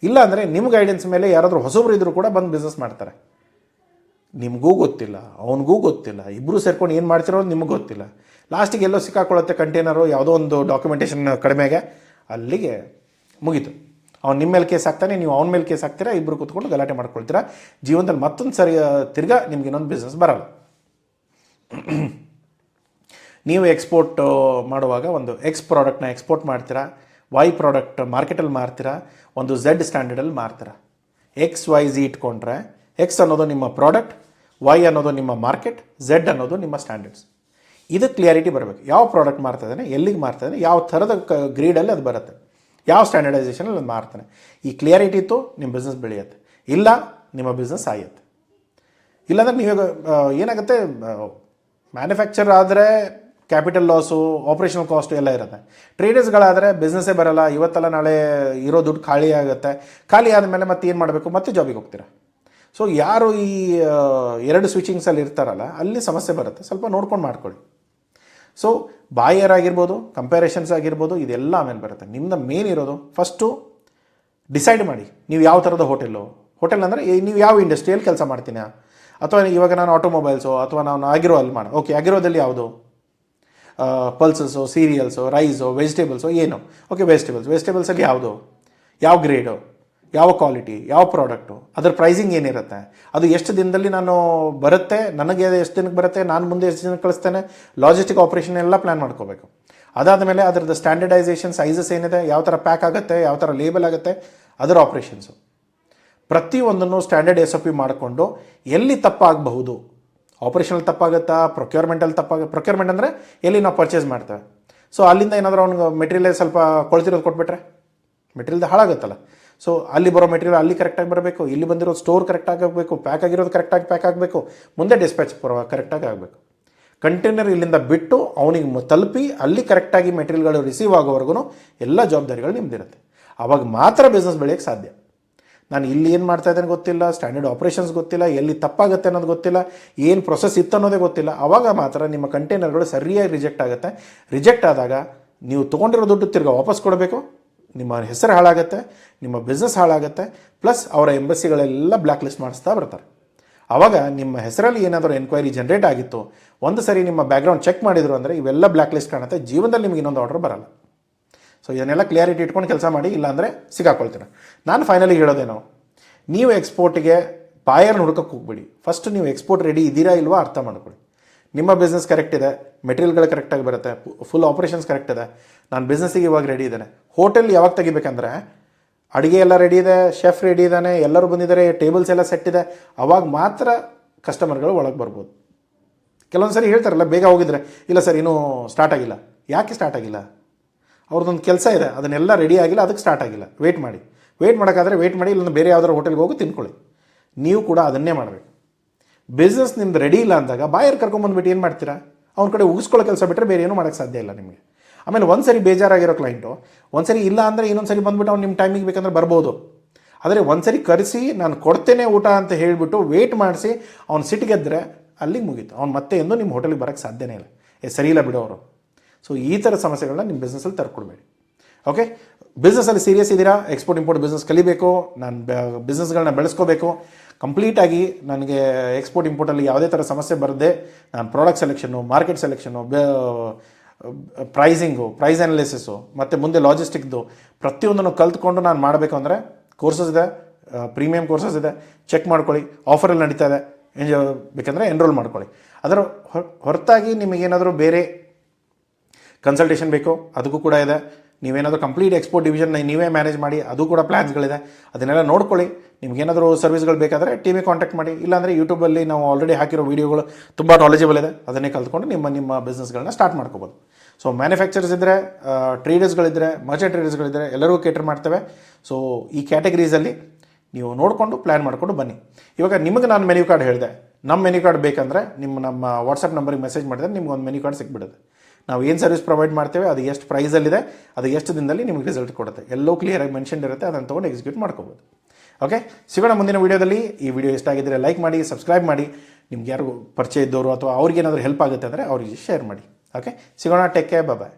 ಇಲ್ಲ ಅಂದರೆ ನಿಮ್ಮ ಗೈಡೆನ್ಸ್ ಮೇಲೆ ಯಾರಾದರೂ ಹೊಸಬ್ರು ಇದ್ದರೂ ಕೂಡ ಬಂದು ಬಿಸ್ನೆಸ್ ಮಾಡ್ತಾರೆ. ನಿಮಗೂ ಗೊತ್ತಿಲ್ಲ, ಅವನಿಗೂ ಗೊತ್ತಿಲ್ಲ, ಇಬ್ಬರು ಸೇರ್ಕೊಂಡು ಏನು ಮಾಡ್ತಿರೋ ನಿಮಗೆ ಗೊತ್ತಿಲ್ಲ. ಲಾಸ್ಟಿಗೆ ಎಲ್ಲೋ ಸಿಕ್ಕಾಕೊಳ್ಳುತ್ತೆ ಕಂಟೈನರು, ಯಾವುದೋ ಒಂದು ಡಾಕ್ಯುಮೆಂಟೇಷನ್ ಕಡಿಮೆಗೆ, ಅಲ್ಲಿಗೆ ಮುಗೀತು. ಅವ್ನು ನಿಮ್ಮ ಮೇಲೆ ಕೇಸ್ ಹಾಕ್ತಾನೆ, ನೀವು ಅವನ ಮೇಲೆ ಕೇಸ್ ಹಾಕ್ತೀರಾ, ಇಬ್ಬರು ಕೂತ್ಕೊಂಡು ಗಲಾಟೆ ಮಾಡ್ಕೊಳ್ತೀರಾ. ಜೀವನದಲ್ಲಿ ಮತ್ತೊಂದು ಸರಿ ತಿರ್ಗಾ ನಿಮ್ಗೆ ಇನ್ನೊಂದು ಬಿಸ್ನೆಸ್ ಬರಲ್ಲ. ನೀವು ಎಕ್ಸ್ಪೋರ್ಟ್ ಮಾಡುವಾಗ ಒಂದು ಎಕ್ಸ್ ಪ್ರಾಡಕ್ಟ್ನ ಎಕ್ಸ್ಪೋರ್ಟ್ ಮಾಡ್ತೀರಾ, ವೈ ಪ್ರಾಡಕ್ಟ್ ಮಾರ್ಕೆಟಲ್ಲಿ ಮಾರ್ತೀರಾ, ಒಂದು ಝೆಡ್ ಸ್ಟ್ಯಾಂಡರ್ಡಲ್ಲಿ ಮಾರ್ತೀರಾ. XYZ ಇಟ್ಕೊಂಡ್ರೆ ಎಕ್ಸ್ ಅನ್ನೋದು ನಿಮ್ಮ ಪ್ರಾಡಕ್ಟ್, ವೈ ಅನ್ನೋದು ನಿಮ್ಮ ಮಾರ್ಕೆಟ್, ಝೆಡ್ ಅನ್ನೋದು ನಿಮ್ಮ ಸ್ಟ್ಯಾಂಡರ್ಡ್ಸ್. ಇದು ಕ್ಲಿಯಾರಿಟಿ ಬರಬೇಕು. ಯಾವ ಪ್ರಾಡಕ್ಟ್ ಮಾರ್ತಾಯಿದ್ದಾನೆ, ಎಲ್ಲಿಗೆ ಮಾರ್ತಾಯಿದ್ದಾನೆ, ಯಾವ ಥರದ ಗ್ರೇಡಲ್ಲಿ ಅದು ಬರುತ್ತೆ, ಯಾವ ಸ್ಟ್ಯಾಂಡರ್ಡೈಸೇಷನಲ್ಲಿ ಅದು ಮಾರ್ತಾನೆ. ಈ ಕ್ಲಿಯಾರಿಟಿ ಇತ್ತು ನಿಮ್ಮ ಬಿಸ್ನೆಸ್ ಬೆಳೆಯುತ್ತೆ. ಇಲ್ಲ ನಿಮ್ಮ ಬಿಸ್ನೆಸ್ ಆಗುತ್ತೆ. ಇಲ್ಲಾಂದರೆ ನೀವು ಏನಾಗುತ್ತೆ, ಮ್ಯಾನುಫ್ಯಾಕ್ಚರ್ ಆದರೆ ಕ್ಯಾಪಿಟಲ್ ಲಾಸು, ಆಪ್ರೇಷನಲ್ ಕಾಸ್ಟು ಎಲ್ಲ ಇರುತ್ತೆ. ಟ್ರೇಡರ್ಸ್ಗಳಾದರೆ ಬಿಸ್ನೆಸ್ಸೇ ಬರಲ್ಲ, ಇವತ್ತಲ್ಲ ನಾಳೆ ಇರೋ ದುಡ್ಡು ಖಾಲಿ ಆಗುತ್ತೆ. ಖಾಲಿ ಆದಮೇಲೆ ಮತ್ತೆ ಏನು ಮಾಡಬೇಕು, ಮತ್ತೆ ಜಾಬಿಗೆ ಹೋಗ್ತೀರಾ. ಸೊ ಯಾರು ಈ ಎರಡು ಸ್ವಿಚಿಂಗ್ಸಲ್ಲಿ ಇರ್ತಾರಲ್ಲ, ಅಲ್ಲಿ ಸಮಸ್ಯೆ ಬರುತ್ತೆ. ಸ್ವಲ್ಪ ನೋಡ್ಕೊಂಡು ಮಾಡ್ಕೊಳ್ಳಿ. ಸೊ ಬಾಯರ್ ಆಗಿರ್ಬೋದು, ಕಂಪ್ಯಾರಿಷನ್ಸ್ ಆಗಿರ್ಬೋದು, ಇದೆಲ್ಲ ಆಮೇಲೆ ಬರುತ್ತೆ. ನಿಮ್ಮದು ಮೇನ್ ಇರೋದು ಫಸ್ಟು ಡಿಸೈಡ್ ಮಾಡಿ, ನೀವು ಯಾವ ಥರದ ಹೋಟೆಲ್ ಅಂದರೆ ನೀವು ಯಾವ ಇಂಡಸ್ಟ್ರಿಯಲ್ಲಿ ಕೆಲಸ ಮಾಡ್ತೀನಿ. ಅಥವಾ ಇವಾಗ ನಾನು ಆಟೋಮೊಬೈಲ್ಸು ಅಥವಾ ನಾನು ಆಗಿರೋ ಅಲ್ಲಿ ಮಾಡಿ, ಓಕೆ ಆಗಿರೋದಲ್ಲಿ ಯಾವುದು, ಪಲ್ಸಸ್ಸು, ಸೀರಿಯಲ್ಸು, ರೈಸು, ವೆಜಿಟೇಬಲ್ಸು, ಏನು, ಓಕೆ ವೆಜಿಟೇಬಲ್ಸಲ್ಲಿ ಯಾವುದು, ಯಾವ ಗ್ರೇಡು, ಯಾವ ಕ್ವಾಲಿಟಿ, ಯಾವ ಪ್ರಾಡಕ್ಟು, ಅದರ ಪ್ರೈಸಿಂಗ್ ಏನಿರುತ್ತೆ, ಅದು ಎಷ್ಟು ದಿನದಲ್ಲಿ ನಾನು ಬರುತ್ತೆ, ನನಗೆ ಎಷ್ಟು ದಿನಕ್ಕೆ ಬರುತ್ತೆ, ನಾನು ಮುಂದೆ ಎಷ್ಟು ದಿನಕ್ಕೆ ಕಳಿಸ್ತೇನೆ, ಲಾಜಿಸ್ಟಿಕ್ ಆಪ್ರೇಷನ್ ಎಲ್ಲ ಪ್ಲ್ಯಾನ್ ಮಾಡ್ಕೋಬೇಕು. ಅದಾದ ಮೇಲೆ ಅದರದ್ದು ಸ್ಟ್ಯಾಂಡರ್ಡೈಸೇಷನ್, ಸೈಜಸ್ ಏನಿದೆ, ಯಾವ ಥರ ಪ್ಯಾಕ್ ಆಗುತ್ತೆ, ಯಾವ ಥರ ಲೇಬಲ್ ಆಗುತ್ತೆ, ಅದರ ಆಪ್ರೇಷನ್ಸು ಪ್ರತಿಯೊಂದನ್ನು ಸ್ಟ್ಯಾಂಡರ್ಡ್ SOP ಮಾಡಿಕೊಂಡು ಎಲ್ಲಿ ತಪ್ಪಾಗಬಹುದು, ಆಪ್ರೇಷನಲ್ಲಿ ತಪ್ಪಾಗುತ್ತಾ, ಪ್ರೊಕ್ಯೂರ್ಮೆಂಟಲ್ಲಿ ಪ್ರೊಕ್ಯೂರ್ಮೆಂಟ್ ಅಂದರೆ ಎಲ್ಲಿ ನಾವು ಪರ್ಚೇಸ್ ಮಾಡ್ತೇವೆ. ಸೊ ಅಲ್ಲಿಂದ ಏನಾದರೂ ಅವ್ನಿಗೆ ಮೆಟೀರಿಯಲ್ ಸ್ವಲ್ಪ ಕೊಳ್ತಿರೋದು ಕೊಟ್ಬಿಟ್ರೆ ಮೆಟೀರಿಯಲ್ದು ಹಾಳಾಗುತ್ತಲ್ಲ. ಸೊ ಅಲ್ಲಿ ಬರೋ ಮೆಟೀರಿಯಲ್ ಅಲ್ಲಿ ಕರೆಕ್ಟಾಗಿ ಬರಬೇಕು, ಇಲ್ಲಿ ಬಂದಿರೋ ಸ್ಟೋರ್ ಕರೆಕ್ಟಾಗಿ ಆಗಬೇಕು, ಪ್ಯಾಕ್ ಆಗಿರೋದು ಕರೆಕ್ಟಾಗಿ ಪ್ಯಾಕ್ ಆಗಬೇಕು, ಮುಂದೆ ಡಿಸ್ಪ್ಯಾಚ್ ಕರೆಕ್ಟಾಗಿ ಆಗಬೇಕು. ಕಂಟೈನರ್ ಇಲ್ಲಿಂದ ಬಿಟ್ಟು ಅವನಿಗೆ ತಲುಪಿ ಅಲ್ಲಿ ಕರೆಕ್ಟಾಗಿ ಮೆಟೀರಿಯಲ್ಗಳು ರಿಸೀವ್ ಆಗೋವರೆಗೂ ಎಲ್ಲ ಜವಾಬ್ದಾರಿಗಳು ನಿಮ್ಮದಿರುತ್ತೆ. ಆವಾಗ ಮಾತ್ರ ಬಿಸ್ನೆಸ್ ಬೆಳೆಯೋಕ್ಕೆ ಸಾಧ್ಯ. ನಾನು ಇಲ್ಲಿ ಏನು ಮಾಡ್ತಾಯಿದ್ದೇನೆ ಗೊತ್ತಿಲ್ಲ, ಸ್ಟ್ಯಾಂಡರ್ಡ್ ಆಪ್ರೇಷನ್ಸ್ ಗೊತ್ತಿಲ್ಲ, ಎಲ್ಲಿ ತಪ್ಪಾಗುತ್ತೆ ಅನ್ನೋದು ಗೊತ್ತಿಲ್ಲ, ಏನು ಪ್ರೊಸೆಸ್ ಇತ್ತು ಅನ್ನೋದೇ ಗೊತ್ತಿಲ್ಲ. ಆವಾಗ ಮಾತ್ರ ನಿಮ್ಮ ಕಂಟೈನರ್ಗಳು ಸರಿಯಾಗಿ ರಿಜೆಕ್ಟ್ ಆಗುತ್ತೆ. ರಿಜೆಕ್ಟ್ ಆದಾಗ ನೀವು ತೊಗೊಂಡಿರೋ ದುಡ್ಡು ತಿರ್ಗಾ ವಾಪಸ್ ಕೊಡಬೇಕು, ನಿಮ್ಮ ಹೆಸರು ಹಾಳಾಗುತ್ತೆ, ನಿಮ್ಮ ಬಿಸ್ನೆಸ್ ಹಾಳಾಗುತ್ತೆ, ಪ್ಲಸ್ ಅವರ ಎಂಬಸಿಗಳೆಲ್ಲ ಬ್ಲ್ಯಾಕ್ ಲಿಸ್ಟ್ ಮಾಡಿಸ್ತಾ ಬರ್ತಾರೆ. ಆವಾಗ ನಿಮ್ಮ ಹೆಸರಲ್ಲಿ ಏನಾದರೂ ಎನ್ಕ್ವೈರಿ ಜನ್ರೇಟ್ ಆಗಿತ್ತು, ಒಂದು ಸರಿ ನಿಮ್ಮ ಬ್ಯಾಕ್ಗ್ರೌಂಡ್ ಚೆಕ್ ಮಾಡಿದ್ರು ಅಂದರೆ ಇವೆಲ್ಲ ಬ್ಲ್ಯಾಕ್ ಲಿಸ್ಟ್ ಕಾಣುತ್ತೆ. ಜೀವನದಲ್ಲಿ ನಿಮಗೆ ಇನ್ನೊಂದು ಆರ್ಡರ್ ಬರಲ್ಲ. ಸೊ ಇದನ್ನೆಲ್ಲ ಕ್ಲಿಯಾರಿಟಿ ಇಟ್ಕೊಂಡು ಕೆಲಸ ಮಾಡಿ, ಇಲ್ಲಾಂದರೆ ಸಿಕ್ಕಾಕೊಳ್ತೀರ. ನಾನು ಫೈನಲಿ ಹೇಳೋದೇನೋ, ನೀವು ಎಕ್ಸ್ಪೋರ್ಟಿಗೆ ಬಾಯರ್ನ ಹುಡುಕಕ್ಕೆ ಹೋಗ್ಬಿಡಿ. ಫಸ್ಟ್ ನೀವು ಎಕ್ಸ್ಪೋರ್ಟ್ ರೆಡಿ ಇದ್ದೀರಾ ಇಲ್ವಾ ಅರ್ಥ ಮಾಡ್ಕೊಳ್ಳಿ. ನಿಮ್ಮ ಬಿಸ್ನೆಸ್ ಕರೆಕ್ಟ್ ಇದೆ, ಮೆಟೀರಿಯಲ್ಗಳು ಕರೆಕ್ಟಾಗಿ ಬರುತ್ತೆ, ಫುಲ್ ಆಪ್ರೇಷನ್ಸ್ ಕರೆಕ್ಟ್ ಇದೆ, ನಾನು ಬಿಸ್ನೆಸ್ಸಿಗೆ ಇವಾಗ ರೆಡಿ ಇದ್ದೇನೆ. ಹೋಟೆಲ್ ಯಾವಾಗ ತೆಗಿಬೇಕಂದ್ರೆ ಅಡುಗೆ ಎಲ್ಲ ರೆಡಿ ಇದೆ, ಶೆಫ್ ರೆಡಿ ಇದ್ದಾನೆ, ಎಲ್ಲರೂ ಬಂದಿದ್ದಾರೆ, ಟೇಬಲ್ಸ್ ಎಲ್ಲ ಸೆಟ್ ಇದೆ, ಅವಾಗ ಮಾತ್ರ ಕಸ್ಟಮರ್ಗಳು ಒಳಗೆ ಬರ್ಬೋದು. ಕೆಲವೊಂದು ಸರಿ ಹೇಳ್ತಾರಲ್ಲ ಬೇಗ ಹೋಗಿದ್ರೆ, ಇಲ್ಲ ಸರ್ ಇನ್ನೂ ಸ್ಟಾರ್ಟ್ ಆಗಿಲ್ಲ. ಯಾಕೆ ಸ್ಟಾರ್ಟ್ ಆಗಿಲ್ಲ? ಅವ್ರದ್ದೊಂದು ಕೆಲಸ ಇದೆ, ಅದನ್ನೆಲ್ಲ ರೆಡಿ ಆಗಿಲ್ಲ, ಅದಕ್ಕೆ ಸ್ಟಾರ್ಟ್ ಆಗಿಲ್ಲ. ವೇಟ್ ಮಾಡೋಕ್ಕಾದರೆ ವೇಟ್ ಮಾಡಿ, ಇಲ್ಲಂದ್ರೆ ಬೇರೆ ಯಾವ್ದಾದ್ರು ಹೋಟೆಲ್ಗೆ ಹೋಗಿ ತಿನ್ಕೊಳ್ಳಿ. ನೀವು ಕೂಡ ಅದನ್ನೇ ಮಾಡಬೇಕು. ಬಿಸ್ನೆಸ್ ನಿಮ್ದು ರೆಡಿ ಇಲ್ಲ ಅಂದಾಗ ಬಾಯರ್ ಕರ್ಕೊಂಬಂದ್ಬಿಟ್ಟು ಏನು ಮಾಡ್ತೀರಾ? ಅವ್ನ ಕಡೆ ಉಗಿಸ್ಕೊಳ್ಳೋ ಕೆಲಸ ಬಿಟ್ಟರೆ ಬೇರೆ ಏನೂ ಮಾಡೋಕ್ಕೆ ಸಾಧ್ಯ ಇಲ್ಲ ನಿಮಗೆ. ಆಮೇಲೆ ಒಂದು ಸರಿ ಬೇಜಾರಾಗಿರೋ ಕ್ಲೈಂಟು ಒಂದು ಸರಿ ಇಲ್ಲ ಅಂದರೆ ಇನ್ನೊಂದು ಸರಿ ಬಂದುಬಿಟ್ಟು ಅವ್ನು ನಿಮ್ಮ ಟೈಮಿಗೆ ಬೇಕಂದ್ರೆ ಬರ್ಬೋದು. ಆದರೆ ಒಂದು ಸರಿ ಕರೆಸಿ ನಾನು ಕೊಡ್ತೇನೆ ಊಟ ಅಂತ ಹೇಳಿಬಿಟ್ಟು ವೇಟ್ ಮಾಡಿಸಿ ಅವ್ನು ಸಿಟ್ಟಿಗೆದ್ದರೆ ಅಲ್ಲಿಗೆ ಮುಗೀತು. ಅವ್ನು ಮತ್ತೆ ಎಂದೂ ನಿಮ್ಮ ಹೋಟೆಲಿಗೆ ಬರೋಕ್ಕೆ ಸಾಧ್ಯನೇ ಇಲ್ಲ. ಸರಿ ಇಲ್ಲ ಬಿಡೋರು. ಸೊ ಈ ಥರ ಸಮಸ್ಯೆಗಳನ್ನ ನಿಮ್ಮ ಬಿಸ್ನೆಸ್ಸಲ್ಲಿ ತರ್ಕೊಡ್ಬೇಡಿ. ಓಕೆ, ಬಿಸ್ನೆಸ್ಸಲ್ಲಿ ಸೀರಿಯಸ್ ಇದ್ದೀರಾ, ಎಕ್ಸ್ಪೋರ್ಟ್ ಇಂಪೋರ್ಟ್ ಬಿಸ್ನೆಸ್ ಕಲಿಬೇಕು, ನಾನು ಬಿಸ್ನೆಸ್ಗಳನ್ನ ಬೆಳೆಸ್ಕೋಬೇಕು, ಕಂಪ್ಲೀಟಾಗಿ ನನಗೆ ಎಕ್ಸ್ಪೋರ್ಟ್ ಇಂಪೋರ್ಟಲ್ಲಿ ಯಾವುದೇ ಥರ ಸಮಸ್ಯೆ ಬರದೆ ನಾನು ಪ್ರಾಡಕ್ಟ್ ಸೆಲೆಕ್ಷನ್ನು, ಮಾರ್ಕೆಟ್ ಸೆಲೆಕ್ಷನ್ನು, ಪ್ರೈಸ್ ಅನಾಲಿಸಿಸು ಮತ್ತು ಮುಂದೆ ಲಾಜಿಸ್ಟಿಕ್ದು ಪ್ರತಿಯೊಂದನ್ನು ಕಲ್ತ್ಕೊಂಡು ನಾನು ಮಾಡಬೇಕು ಅಂದರೆ ಕೋರ್ಸಸ್ ಇದೆ, ಪ್ರೀಮಿಯಂ ಕೋರ್ಸಸ್ ಇದೆ, ಚೆಕ್ ಮಾಡ್ಕೊಳ್ಳಿ. ಆಫರಲ್ಲಿ ನಡೀತಾ ಇದೆ, ಬೇಕಂದರೆ ಎನ್ರೋಲ್ ಮಾಡ್ಕೊಳ್ಳಿ. ಅದರ ಹೊರತಾಗಿ ನಿಮಗೇನಾದರೂ ಬೇರೆ ಕನ್ಸಲ್ಟೇಷನ್ ಬೇಕು ಅದಕ್ಕೂ ಕೂಡ ಇದೆ. ನೀವೇನಾದರೂ ಕಂಪ್ಲೀಟ್ ಎಕ್ಸ್ಪೋರ್ಟ್ ಡಿವಿಷನ್ ನೀವೇ ಮ್ಯಾನೇಜ್ ಮಾಡಿ ಅದು ಕೂಡ ಪ್ಲ್ಯಾನ್ಸ್ಗಳಿದೆ. ಅದನ್ನೆಲ್ಲ ನೋಡ್ಕೊಳ್ಳಿ. ನಿಮಗೇನಾದರೂ ಸರ್ವಿಸ್ಗಳು ಬೇಕಾದರೆ ಟೀಮಿಗೆ ಕಾಂಟ್ಯಾಕ್ಟ್ ಮಾಡಿ. ಇಲ್ಲಾಂದರೆ ಯೂಟ್ಯೂಬಲ್ಲಿ ನಾವು ಆಲ್ರೆಡಿ ಹಾಕಿರೋ ವೀಡಿಯೋಗಳು ತುಂಬ ನಾಲೆಜಬಲ್ ಇದೆ, ಅದನ್ನೇ ಕಲ್ತ್ಕೊಂಡು ನಿಮ್ಮ ಬಿಸ್ನೆಸ್ಗಳನ್ನ ಸ್ಟಾರ್ಟ್ ಮಾಡ್ಕೋಬೋದು. ಸೊ ಮ್ಯಾನುಫ್ಯಾಕ್ಚರ್ಸ್ ಇದ್ದರೆ, ಟ್ರೇಡರ್ಸ್ಗಳಿದ್ದರೆ, ಮರ್ಚೆಂಟ್ ಟ್ರೇಡರ್ಸ್ಗಳಿದ್ದರೆ ಎಲ್ಲರಿಗೂ ಕೇಟರ್ ಮಾಡ್ತೇವೆ. ಸೊ ಈ ಕ್ಯಾಟಗರೀಸಲ್ಲಿ ನೀವು ನೋಡಿಕೊಂಡು ಪ್ಲ್ಯಾನ್ ಮಾಡಿಕೊಂಡು ಬನ್ನಿ. ಇವಾಗ ನಿಮಗೆ ನಾನು ಮೆನ್ಯೂ ಕಾರ್ಡ್ ಹೇಳಿದೆ. ನಮ್ಮ ಮೆನ್ಯೂ ಕಾರ್ಡ್ ಬೇಕಂದರೆ ನಮ್ಮ ವಾಟ್ಸಪ್ ನಂಬರಿಗೆ ಮೆಸೇಜ್ ಮಾಡಿದರೆ ನಿಮ್ಗೆ ಒಂದು ಮೆನ್ಯೂ ಕಾರ್ಡ್ ಸಿಕ್ಬಿಡುತ್ತೆ. ನಾವು ಏನು ಸರ್ವಿಸ್ ಪ್ರೊವೈಡ್ ಮಾಡ್ತೇವೆ, ಅದು ಎಷ್ಟು ಪ್ರೈಸಲ್ಲಿದೆ, ಅದು ಎಷ್ಟು ದಿನದಲ್ಲಿ ನಿಮಗೆ ರಿಸಲ್ಟ್ ಕೊಡುತ್ತೆ, ಎಲ್ಲೋ ಕ್ಲಿಯರಾಗಿ ಮೆನ್ಷನ್ ಇರುತ್ತೆ. ಅದನ್ನು ತೊಗೊಂಡು ಎಕ್ಸಿಕ್ಯೂಟ್ ಮಾಡ್ಕೋಬೋದು. ಓಕೆ, ಸಿಗೋಣ ಮುಂದಿನ ವೀಡಿಯೋದಲ್ಲಿ. ಈ ವಿಡಿಯೋ ಇಷ್ಟ ಆಗಿದ್ದರೆ ಲೈಕ್ ಮಾಡಿ, ಸಬ್ಸ್ಕ್ರೈಬ್ ಮಾಡಿ. ನಿಮ್ಗೆ ಯಾರು ಪರಿಚಯ ಇದ್ದವರು ಅಥವಾ ಅವ್ರಿಗೇನಾದರೂ ಹೆಲ್ಪ್ ಆಗುತ್ತೆ ಅಂದರೆ ಅವ್ರಿಗೆ ಶೇರ್ ಮಾಡಿ. ಓಕೆ, ಸಿಗೋಣ. ಟೇಕ್ ಕೇರ್, ಬಾಯ್.